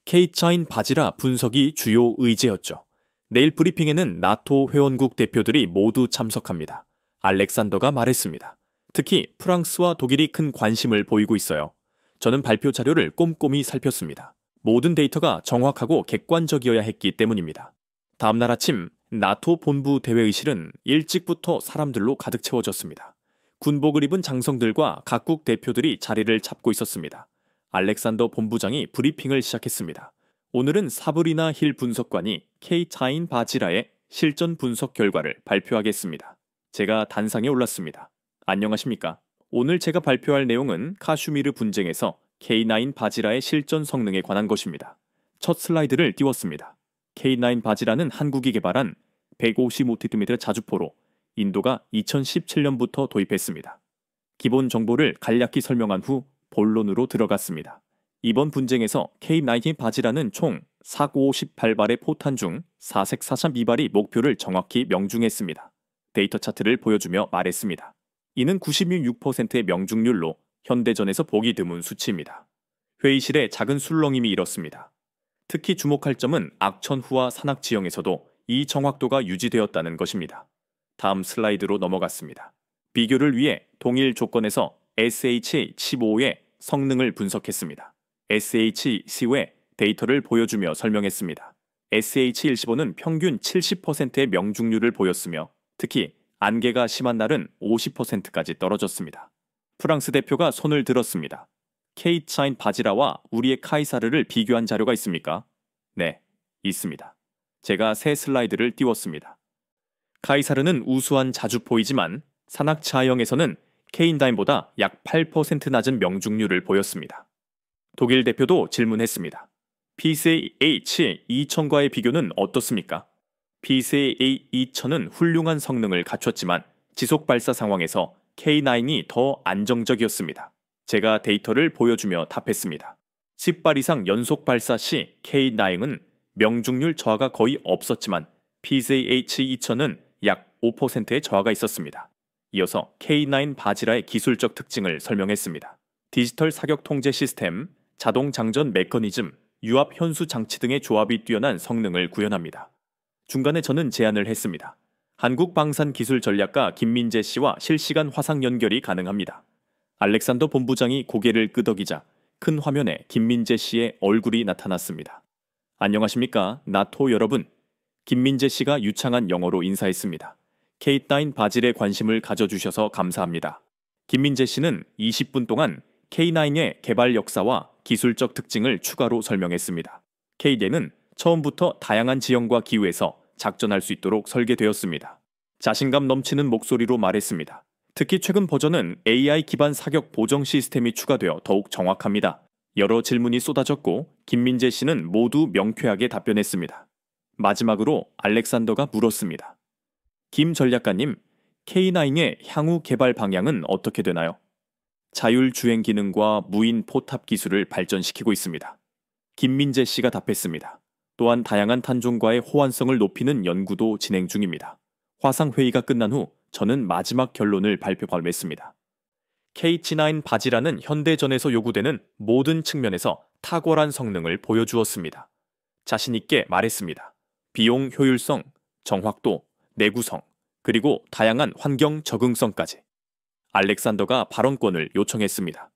[SPEAKER 2] 케이차인 바지라 분석이 주요 의제였죠. 내일 브리핑에는 나토 회원국 대표들이 모두 참석합니다. 알렉산더가 말했습니다. 특히 프랑스와 독일이 큰 관심을 보이고 있어요. 저는 발표 자료를 꼼꼼히 살폈습니다. 모든 데이터가 정확하고 객관적이어야 했기 때문입니다. 다음날 아침 나토 본부 대회의실은 일찍부터 사람들로 가득 채워졌습니다. 군복을 입은 장성들과 각국 대표들이 자리를 잡고 있었습니다. 알렉산더 본부장이 브리핑을 시작했습니다. 오늘은 사브리나 힐 분석관이 케이차인 바지라의 실전 분석 결과를 발표하겠습니다. 제가 단상에 올랐습니다. 안녕하십니까? 오늘 제가 발표할 내용은 카슈미르 분쟁에서 K9 바지라의 실전 성능에 관한 것입니다. 첫 슬라이드를 띄웠습니다. K9 바지라는 한국이 개발한 155mm 자주포로 인도가 2017년부터 도입했습니다. 기본 정보를 간략히 설명한 후 본론으로 들어갔습니다. 이번 분쟁에서 K9 바지라는 총 458발의 포탄 중 442발이 목표를 정확히 명중했습니다. 데이터 차트를 보여주며 말했습니다. 이는 96%의 명중률로 현대전에서 보기 드문 수치입니다. 회의실에 작은 술렁임이 일었습니다. 특히 주목할 점은 악천후와 산악 지형에서도 이 정확도가 유지되었다는 것입니다. 다음 슬라이드로 넘어갔습니다. 비교를 위해 동일 조건에서 SH-15의 성능을 분석했습니다. SH-15의 데이터를 보여주며 설명했습니다. SH-15는 평균 70%의 명중률을 보였으며 특히 안개가 심한 날은 50%까지 떨어졌습니다. 프랑스 대표가 손을 들었습니다. 케이차인 바지라와 우리의 카이사르를 비교한 자료가 있습니까? 네, 있습니다. 제가 새 슬라이드를 띄웠습니다. 카이사르는 우수한 자주포이지만 산악지하형에서는 K9보다 약 8% 낮은 명중률을 보였습니다. 독일 대표도 질문했습니다. PCH-2000과의 비교는 어떻습니까? PCH-2000은 훌륭한 성능을 갖췄지만 지속 발사 상황에서 K9이 더 안정적이었습니다. 제가 데이터를 보여주며 답했습니다. 10발 이상 연속 발사 시 K9은 명중률 저하가 거의 없었지만 PCH-2000은 약 5%의 저하가 있었습니다. 이어서 K9 바지라의 기술적 특징을 설명했습니다. 디지털 사격 통제 시스템, 자동 장전 메커니즘, 유압 현수 장치 등의 조합이 뛰어난 성능을 구현합니다. 중간에 저는 제안을 했습니다. 한국 방산 기술 전략가 김민재 씨와 실시간 화상 연결이 가능합니다. 알렉산더 본부장이 고개를 끄덕이자 큰 화면에 김민재 씨의 얼굴이 나타났습니다. 안녕하십니까, 나토 여러분. 김민재 씨가 유창한 영어로 인사했습니다. K9 바질에 관심을 가져주셔서 감사합니다. 김민재 씨는 20분 동안 K9의 개발 역사와 기술적 특징을 추가로 설명했습니다. K9은 처음부터 다양한 지형과 기후에서 작전할 수 있도록 설계되었습니다. 자신감 넘치는 목소리로 말했습니다. 특히 최근 버전은 AI 기반 사격 보정 시스템이 추가되어 더욱 정확합니다. 여러 질문이 쏟아졌고 김민재 씨는 모두 명쾌하게 답변했습니다. 마지막으로 알렉산더가 물었습니다. 김 전략가님, K9의 향후 개발 방향은 어떻게 되나요? 자율주행 기능과 무인 포탑 기술을 발전시키고 있습니다. 김민재 씨가 답했습니다. 또한 다양한 탄종과의 호환성을 높이는 연구도 진행 중입니다. 화상회의가 끝난 후 저는 마지막 결론을 발표했습니다. K9 바지라는 현대전에서 요구되는 모든 측면에서 탁월한 성능을 보여주었습니다. 자신있게 말했습니다. 비용 효율성, 정확도, 내구성, 그리고 다양한 환경 적응성까지. 알렉산더가 발언권을 요청했습니다.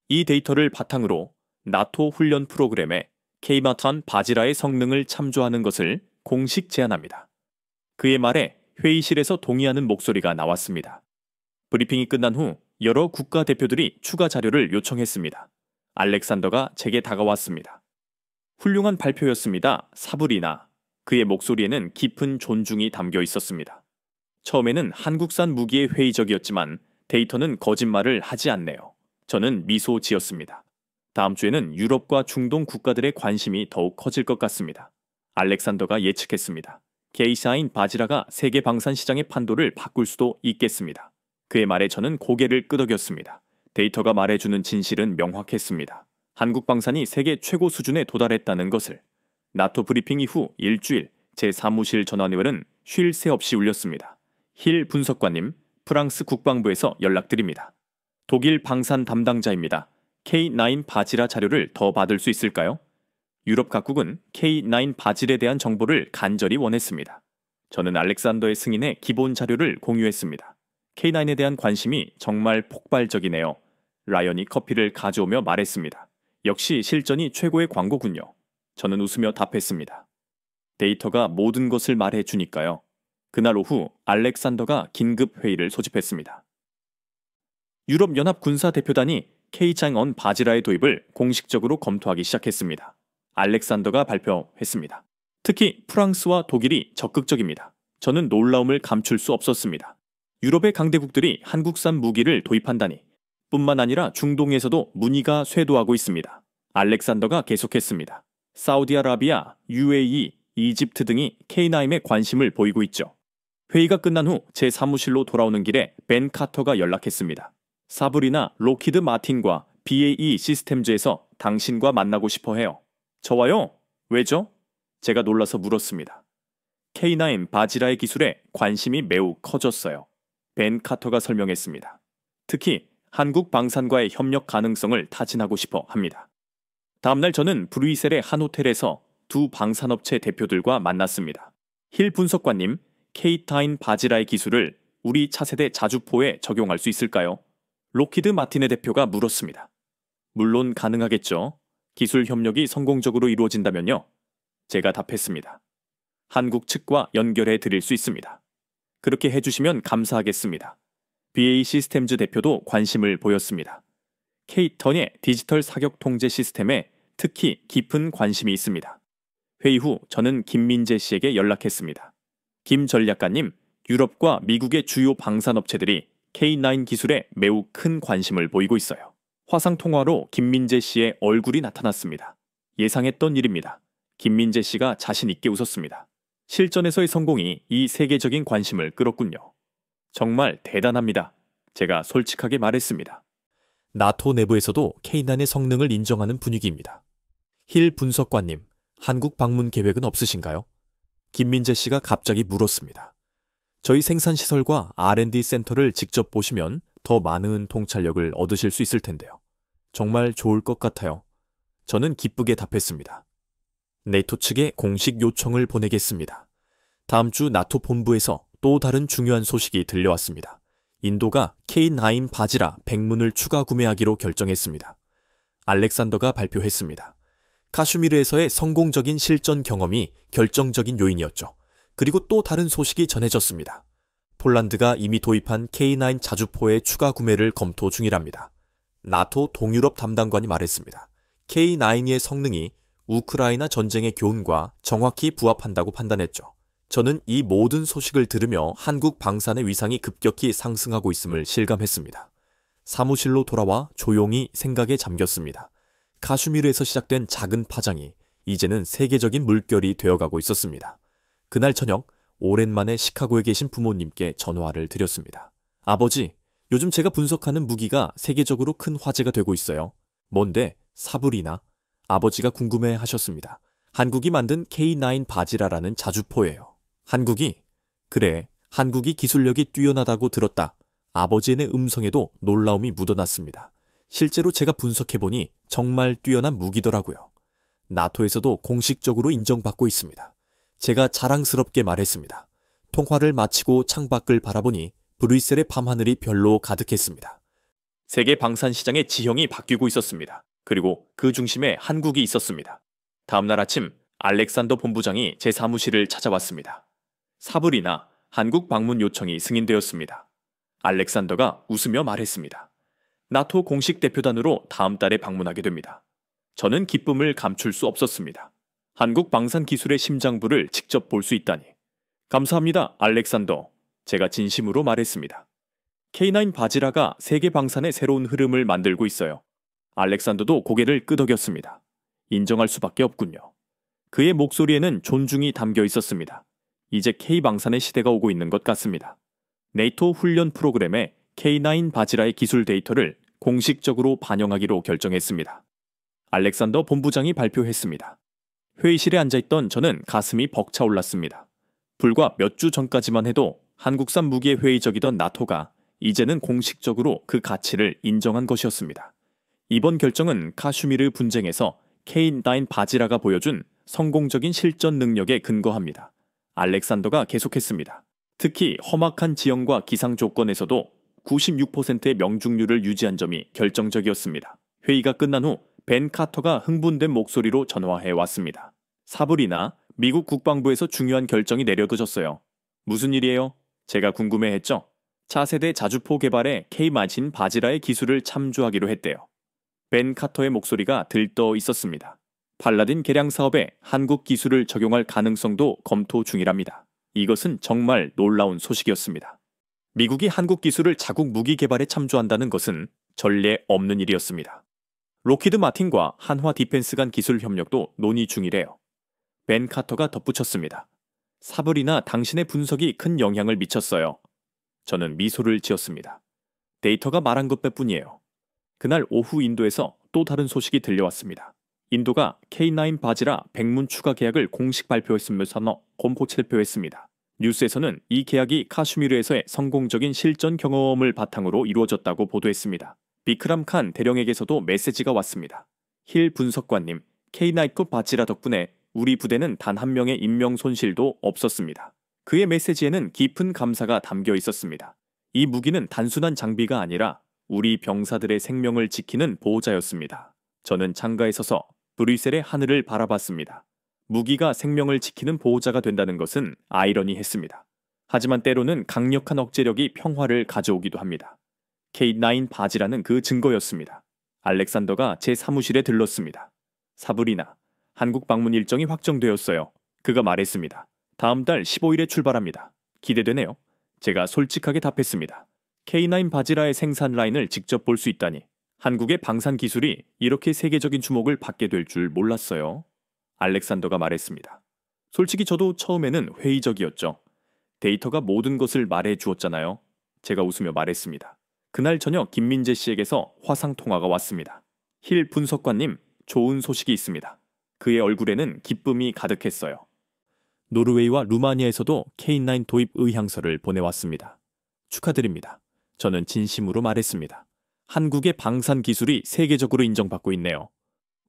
[SPEAKER 2] 이 데이터를 바탕으로 나토 훈련 프로그램에 K9 바지라의 성능을 참조하는 것을 공식 제안합니다. 그의 말에 회의실에서 동의하는 목소리가 나왔습니다. 브리핑이 끝난 후 여러 국가 대표들이 추가 자료를 요청했습니다. 알렉산더가 제게 다가왔습니다. 훌륭한 발표였습니다, 사브리나. 그의 목소리에는 깊은 존중이 담겨 있었습니다. 처음에는 한국산 무기에 회의적이었지만 데이터는 거짓말을 하지 않네요. 저는 미소 지었습니다. 다음 주에는 유럽과 중동 국가들의 관심이 더욱 커질 것 같습니다. 알렉산더가 예측했습니다. K9 바지라가 세계 방산 시장의 판도를 바꿀 수도 있겠습니다. 그의 말에 저는 고개를 끄덕였습니다. 데이터가 말해주는 진실은 명확했습니다. 한국 방산이 세계 최고 수준에 도달했다는 것을.
[SPEAKER 1] 나토 브리핑 이후 일주일 제 사무실 전화벨은 쉴 새 없이 울렸습니다. 힐 분석관님, 프랑스 국방부에서 연락드립니다. 독일 방산 담당자입니다. K9 바질아 자료를 더 받을 수 있을까요? 유럽 각국은 K9 바질에 대한 정보를 간절히 원했습니다. 저는 알렉산더의 승인에 기본 자료를 공유했습니다. K9에 대한 관심이 정말 폭발적이네요. 라이언이 커피를 가져오며 말했습니다. 역시 실전이 최고의 광고군요. 저는 웃으며 답했습니다. 데이터가 모든 것을 말해 주니까요. 그날 오후 알렉산더가 긴급 회의를 소집했습니다. 유럽연합 군사대표단이 K9 바지라의 도입을 공식적으로 검토하기 시작했습니다. 알렉산더가 발표했습니다. 특히 프랑스와 독일이 적극적입니다. 저는 놀라움을 감출 수 없었습니다. 유럽의 강대국들이 한국산 무기를 도입한다니 뿐만 아니라 중동에서도 문의가 쇄도하고 있습니다. 알렉산더가 계속했습니다. 사우디아라비아, UAE, 이집트 등이 K9에 관심을 보이고 있죠. 회의가 끝난 후 제 사무실로 돌아오는 길에 벤 카터가 연락했습니다. 사브리나 로키드 마틴과 BAE 시스템즈에서 당신과 만나고 싶어 해요. 저와요? 왜죠? 제가 놀라서 물었습니다. K9 바지라의 기술에 관심이 매우 커졌어요. 벤 카터가 설명했습니다. 특히 한국 방산과의 협력 가능성을 타진하고 싶어 합니다. 다음날 저는 브뤼셀의 한 호텔에서 두 방산업체 대표들과 만났습니다. 힐 분석관님, K9 바지라의 기술을 우리 차세대 자주포에 적용할 수 있을까요? 로키드 마틴의 대표가 물었습니다. 물론 가능하겠죠. 기술 협력이 성공적으로 이루어진다면요. 제가 답했습니다. 한국 측과 연결해 드릴 수 있습니다. 그렇게 해주시면 감사하겠습니다. BAE 시스템즈 대표도 관심을 보였습니다. K10의 디지털 사격 통제 시스템에 특히 깊은 관심이 있습니다. 회의 후 저는 김민재 씨에게 연락했습니다. 김 전략가님, 유럽과 미국의 주요 방산업체들이 K9 기술에 매우 큰 관심을 보이고 있어요. 화상통화로 김민재 씨의 얼굴이 나타났습니다. 예상했던 일입니다. 김민재 씨가 자신 있게 웃었습니다. 실전에서의 성공이 이 세계적인 관심을 끌었군요. 정말 대단합니다. 제가 솔직하게 말했습니다.
[SPEAKER 2] 나토 내부에서도 K9의 성능을 인정하는 분위기입니다. 힐 분석관님, 한국 방문 계획은 없으신가요? 김민재 씨가 갑자기 물었습니다. 저희 생산시설과 R&D 센터를 직접 보시면 더 많은 통찰력을 얻으실 수 있을 텐데요. 정말 좋을 것 같아요. 저는 기쁘게 답했습니다. 네토 측에 공식 요청을 보내겠습니다. 다음 주 나토 본부에서 또 다른 중요한 소식이 들려왔습니다. 인도가 K9 바지라 100문을 추가 구매하기로 결정했습니다. 알렉산더가 발표했습니다. 카슈미르에서의 성공적인 실전 경험이 결정적인 요인이었죠. 그리고 또 다른 소식이 전해졌습니다. 폴란드가 이미 도입한 K9 자주포의 추가 구매를 검토 중이랍니다. 나토 동유럽 담당관이 말했습니다. K9의 성능이 우크라이나 전쟁의 교훈과 정확히 부합한다고 판단했죠. 저는 이 모든 소식을 들으며 한국 방산의 위상이 급격히 상승하고 있음을 실감했습니다. 사무실로 돌아와 조용히 생각에 잠겼습니다. 카슈미르에서 시작된 작은 파장이 이제는 세계적인 물결이 되어가고 있었습니다. 그날 저녁 오랜만에 시카고에 계신 부모님께 전화를 드렸습니다. 아버지, 요즘 제가 분석하는 무기가 세계적으로 큰 화제가 되고 있어요. 뭔데? 사브리나? 아버지가 궁금해 하셨습니다. 한국이 만든 K9 바지라라는 자주포예요. 한국이? 그래, 한국이 기술력이 뛰어나다고 들었다. 아버지의 음성에도 놀라움이 묻어났습니다. 실제로 제가 분석해보니 정말 뛰어난 무기더라고요. 나토에서도 공식적으로 인정받고 있습니다. 제가 자랑스럽게 말했습니다. 통화를 마치고 창밖을 바라보니 브뤼셀의 밤하늘이 별로 가득했습니다.
[SPEAKER 1] 세계 방산 시장의 지형이 바뀌고 있었습니다. 그리고 그 중심에 한국이 있었습니다. 다음날 아침 알렉산더 본부장이 제 사무실을 찾아왔습니다. 사브리나 한국 방문 요청이 승인되었습니다. 알렉산더가 웃으며 말했습니다. 나토 공식 대표단으로 다음 달에 방문하게 됩니다. 저는 기쁨을 감출 수 없었습니다. 한국 방산 기술의 심장부를 직접 볼 수 있다니. 감사합니다, 알렉산더. 제가 진심으로 말했습니다. K9 바지라가 세계 방산의 새로운 흐름을 만들고 있어요. 알렉산더도 고개를 끄덕였습니다. 인정할 수밖에 없군요. 그의 목소리에는 존중이 담겨 있었습니다. 이제 K방산의 시대가 오고 있는 것 같습니다. 네이토 훈련 프로그램에 K9 바지라의 기술 데이터를 공식적으로 반영하기로 결정했습니다. 알렉산더 본부장이 발표했습니다. 회의실에 앉아있던 저는 가슴이 벅차올랐습니다. 불과 몇 주 전까지만 해도 한국산 무기에 회의적이던 나토가 이제는 공식적으로 그 가치를 인정한 것이었습니다. 이번 결정은 카슈미르 분쟁에서 K9 바지라가 보여준 성공적인 실전 능력에 근거합니다. 알렉산더가 계속했습니다. 특히 험악한 지형과 기상 조건에서도 96%의 명중률을 유지한 점이 결정적이었습니다. 회의가 끝난 후 벤 카터가 흥분된 목소리로 전화해 왔습니다. 사브리나, 미국 국방부에서 중요한 결정이 내려져졌어요. 무슨 일이에요? 제가 궁금해했죠. 차세대 자주포 개발에 K-마진 바지라의 기술을 참조하기로 했대요. 벤 카터의 목소리가 들떠 있었습니다. 팔라딘 개량 사업에 한국 기술을 적용할 가능성도 검토 중이랍니다. 이것은 정말 놀라운 소식이었습니다. 미국이 한국 기술을 자국 무기 개발에 참조한다는 것은 전례 없는 일이었습니다. 록히드 마틴과 한화 디펜스 간 기술 협력도 논의 중이래요. 벤 카터가 덧붙였습니다. 사브리나, 당신의 분석이 큰 영향을 미쳤어요. 저는 미소를 지었습니다. 데이터가 말한 것뿐이에요. 그날 오후 인도에서 또 다른 소식이 들려왔습니다. 인도가 K9 바지라 백문 추가 계약을 공식 발표했으면서 공포체표했습니다. 뉴스에서는 이 계약이 카슈미르에서의 성공적인 실전 경험을 바탕으로 이루어졌다고 보도했습니다. 비크람 칸 대령에게서도 메시지가 왔습니다. 힐 분석관님, K9급 바지라 덕분에 우리 부대는 단 한 명의 인명 손실도 없었습니다. 그의 메시지에는 깊은 감사가 담겨 있었습니다. 이 무기는 단순한 장비가 아니라 우리 병사들의 생명을 지키는 보호자였습니다. 저는 창가에 서서 브뤼셀의 하늘을 바라봤습니다. 무기가 생명을 지키는 보호자가 된다는 것은 아이러니했습니다. 하지만 때로는 강력한 억제력이 평화를 가져오기도 합니다. K9 바지라는 그 증거였습니다. 알렉산더가 제 사무실에 들렀습니다. 사브리나, 한국 방문 일정이 확정되었어요. 그가 말했습니다. 다음 달 15일에 출발합니다. 기대되네요. 제가 솔직하게 답했습니다. K9 바지라의 생산 라인을 직접 볼 수 있다니 한국의 방산 기술이 이렇게 세계적인 주목을 받게 될 줄 몰랐어요. 알렉산더가 말했습니다. 솔직히 저도 처음에는 회의적이었죠. 데이터가 모든 것을 말해 주었잖아요. 제가 웃으며 말했습니다. 그날 저녁 김민재 씨에게서 화상 통화가 왔습니다. 힐 분석관님, 좋은 소식이 있습니다. 그의 얼굴에는 기쁨이 가득했어요. 노르웨이와 루마니아에서도 K9 도입 의향서를 보내왔습니다. 축하드립니다. 저는 진심으로 말했습니다. 한국의 방산 기술이 세계적으로 인정받고 있네요.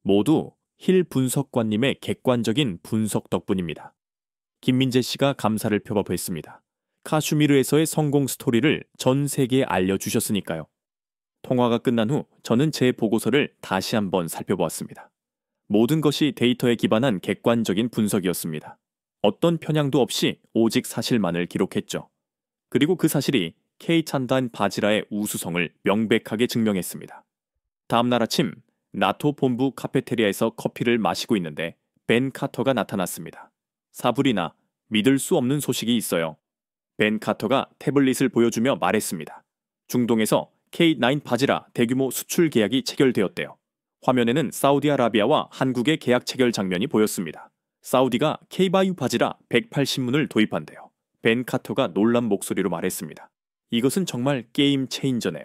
[SPEAKER 1] 모두 힐 분석관님의 객관적인 분석 덕분입니다. 김민재 씨가 감사를 표법했습니다. 카슈미르에서의 성공 스토리를 전 세계에 알려주셨으니까요. 통화가 끝난 후 저는 제 보고서를 다시 한번 살펴보았습니다. 모든 것이 데이터에 기반한 객관적인 분석이었습니다. 어떤 편향도 없이 오직 사실만을 기록했죠. 그리고 그 사실이 K-찬단 바지라의 우수성을 명백하게 증명했습니다. 다음 날 아침 나토 본부 카페테리아에서 커피를 마시고 있는데 벤 카터가 나타났습니다. 사브리나, 믿을 수 없는 소식이 있어요. 벤 카터가 태블릿을 보여주며 말했습니다. 중동에서 K9 바지라 대규모 수출 계약이 체결되었대요. 화면에는 사우디아라비아와 한국의 계약 체결 장면이 보였습니다. 사우디가 K-바이오 바지라 180문을 도입한대요. 벤 카터가 놀란 목소리로 말했습니다. 이것은 정말 게임 체인저네요.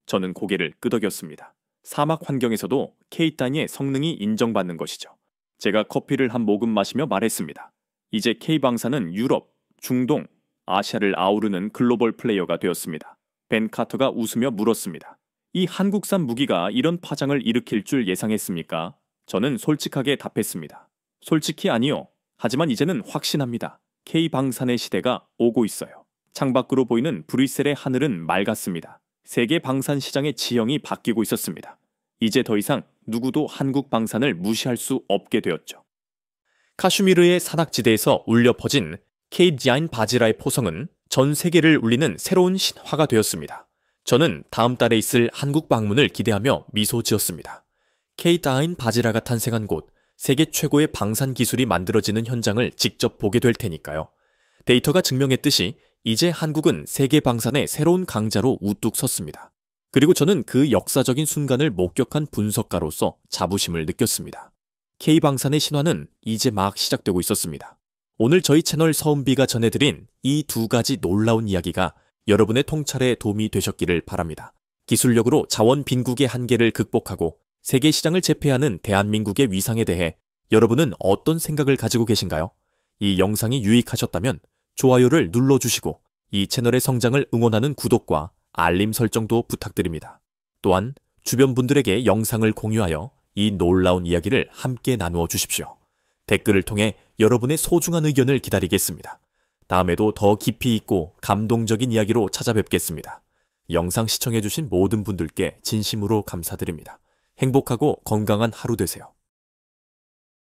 [SPEAKER 1] 저는 고개를 끄덕였습니다. 사막 환경에서도 K9의 성능이 인정받는 것이죠. 제가 커피를 한 모금 마시며 말했습니다. 이제 K방사는 유럽, 중동, 아시아를 아우르는 글로벌 플레이어가 되었습니다. 벤 카터가 웃으며 물었습니다. 이 한국산 무기가 이런 파장을 일으킬 줄 예상했습니까? 저는 솔직하게 답했습니다. 솔직히 아니요. 하지만 이제는 확신합니다. K방산의 시대가 오고 있어요. 창밖으로 보이는 브뤼셀의 하늘은 맑았습니다. 세계 방산 시장의 지형이 바뀌고 있었습니다. 이제 더 이상 누구도 한국 방산을 무시할 수 없게 되었죠. 카슈미르의 산악지대에서 울려 퍼진 K9 바지라의 포성은 전 세계를 울리는 새로운 신화가 되었습니다. 저는 다음 달에 있을 한국 방문을 기대하며 미소 지었습니다. K9 바지라가 탄생한 곳, 세계 최고의 방산 기술이 만들어지는 현장을 직접 보게 될 테니까요. 데이터가 증명했듯이 이제 한국은 세계 방산의 새로운 강자로 우뚝 섰습니다. 그리고 저는 그 역사적인 순간을 목격한 분석가로서 자부심을 느꼈습니다. K방산의 신화는 이제 막 시작되고 있었습니다. 오늘 저희 채널 서은비가 전해드린 이 두 가지 놀라운 이야기가 여러분의 통찰에 도움이 되셨기를 바랍니다. 기술력으로 자원 빈국의 한계를 극복하고 세계 시장을 제패하는 대한민국의 위상에 대해
[SPEAKER 2] 여러분은 어떤 생각을 가지고 계신가요? 이 영상이 유익하셨다면 좋아요를 눌러주시고 이 채널의 성장을 응원하는 구독과 알림 설정도 부탁드립니다. 또한 주변 분들에게 영상을 공유하여 이 놀라운 이야기를 함께 나누어 주십시오. 댓글을 통해 여러분의 소중한 의견을 기다리겠습니다. 다음에도 더 깊이 있고 감동적인 이야기로 찾아뵙겠습니다. 영상 시청해주신 모든 분들께 진심으로 감사드립니다. 행복하고 건강한 하루 되세요.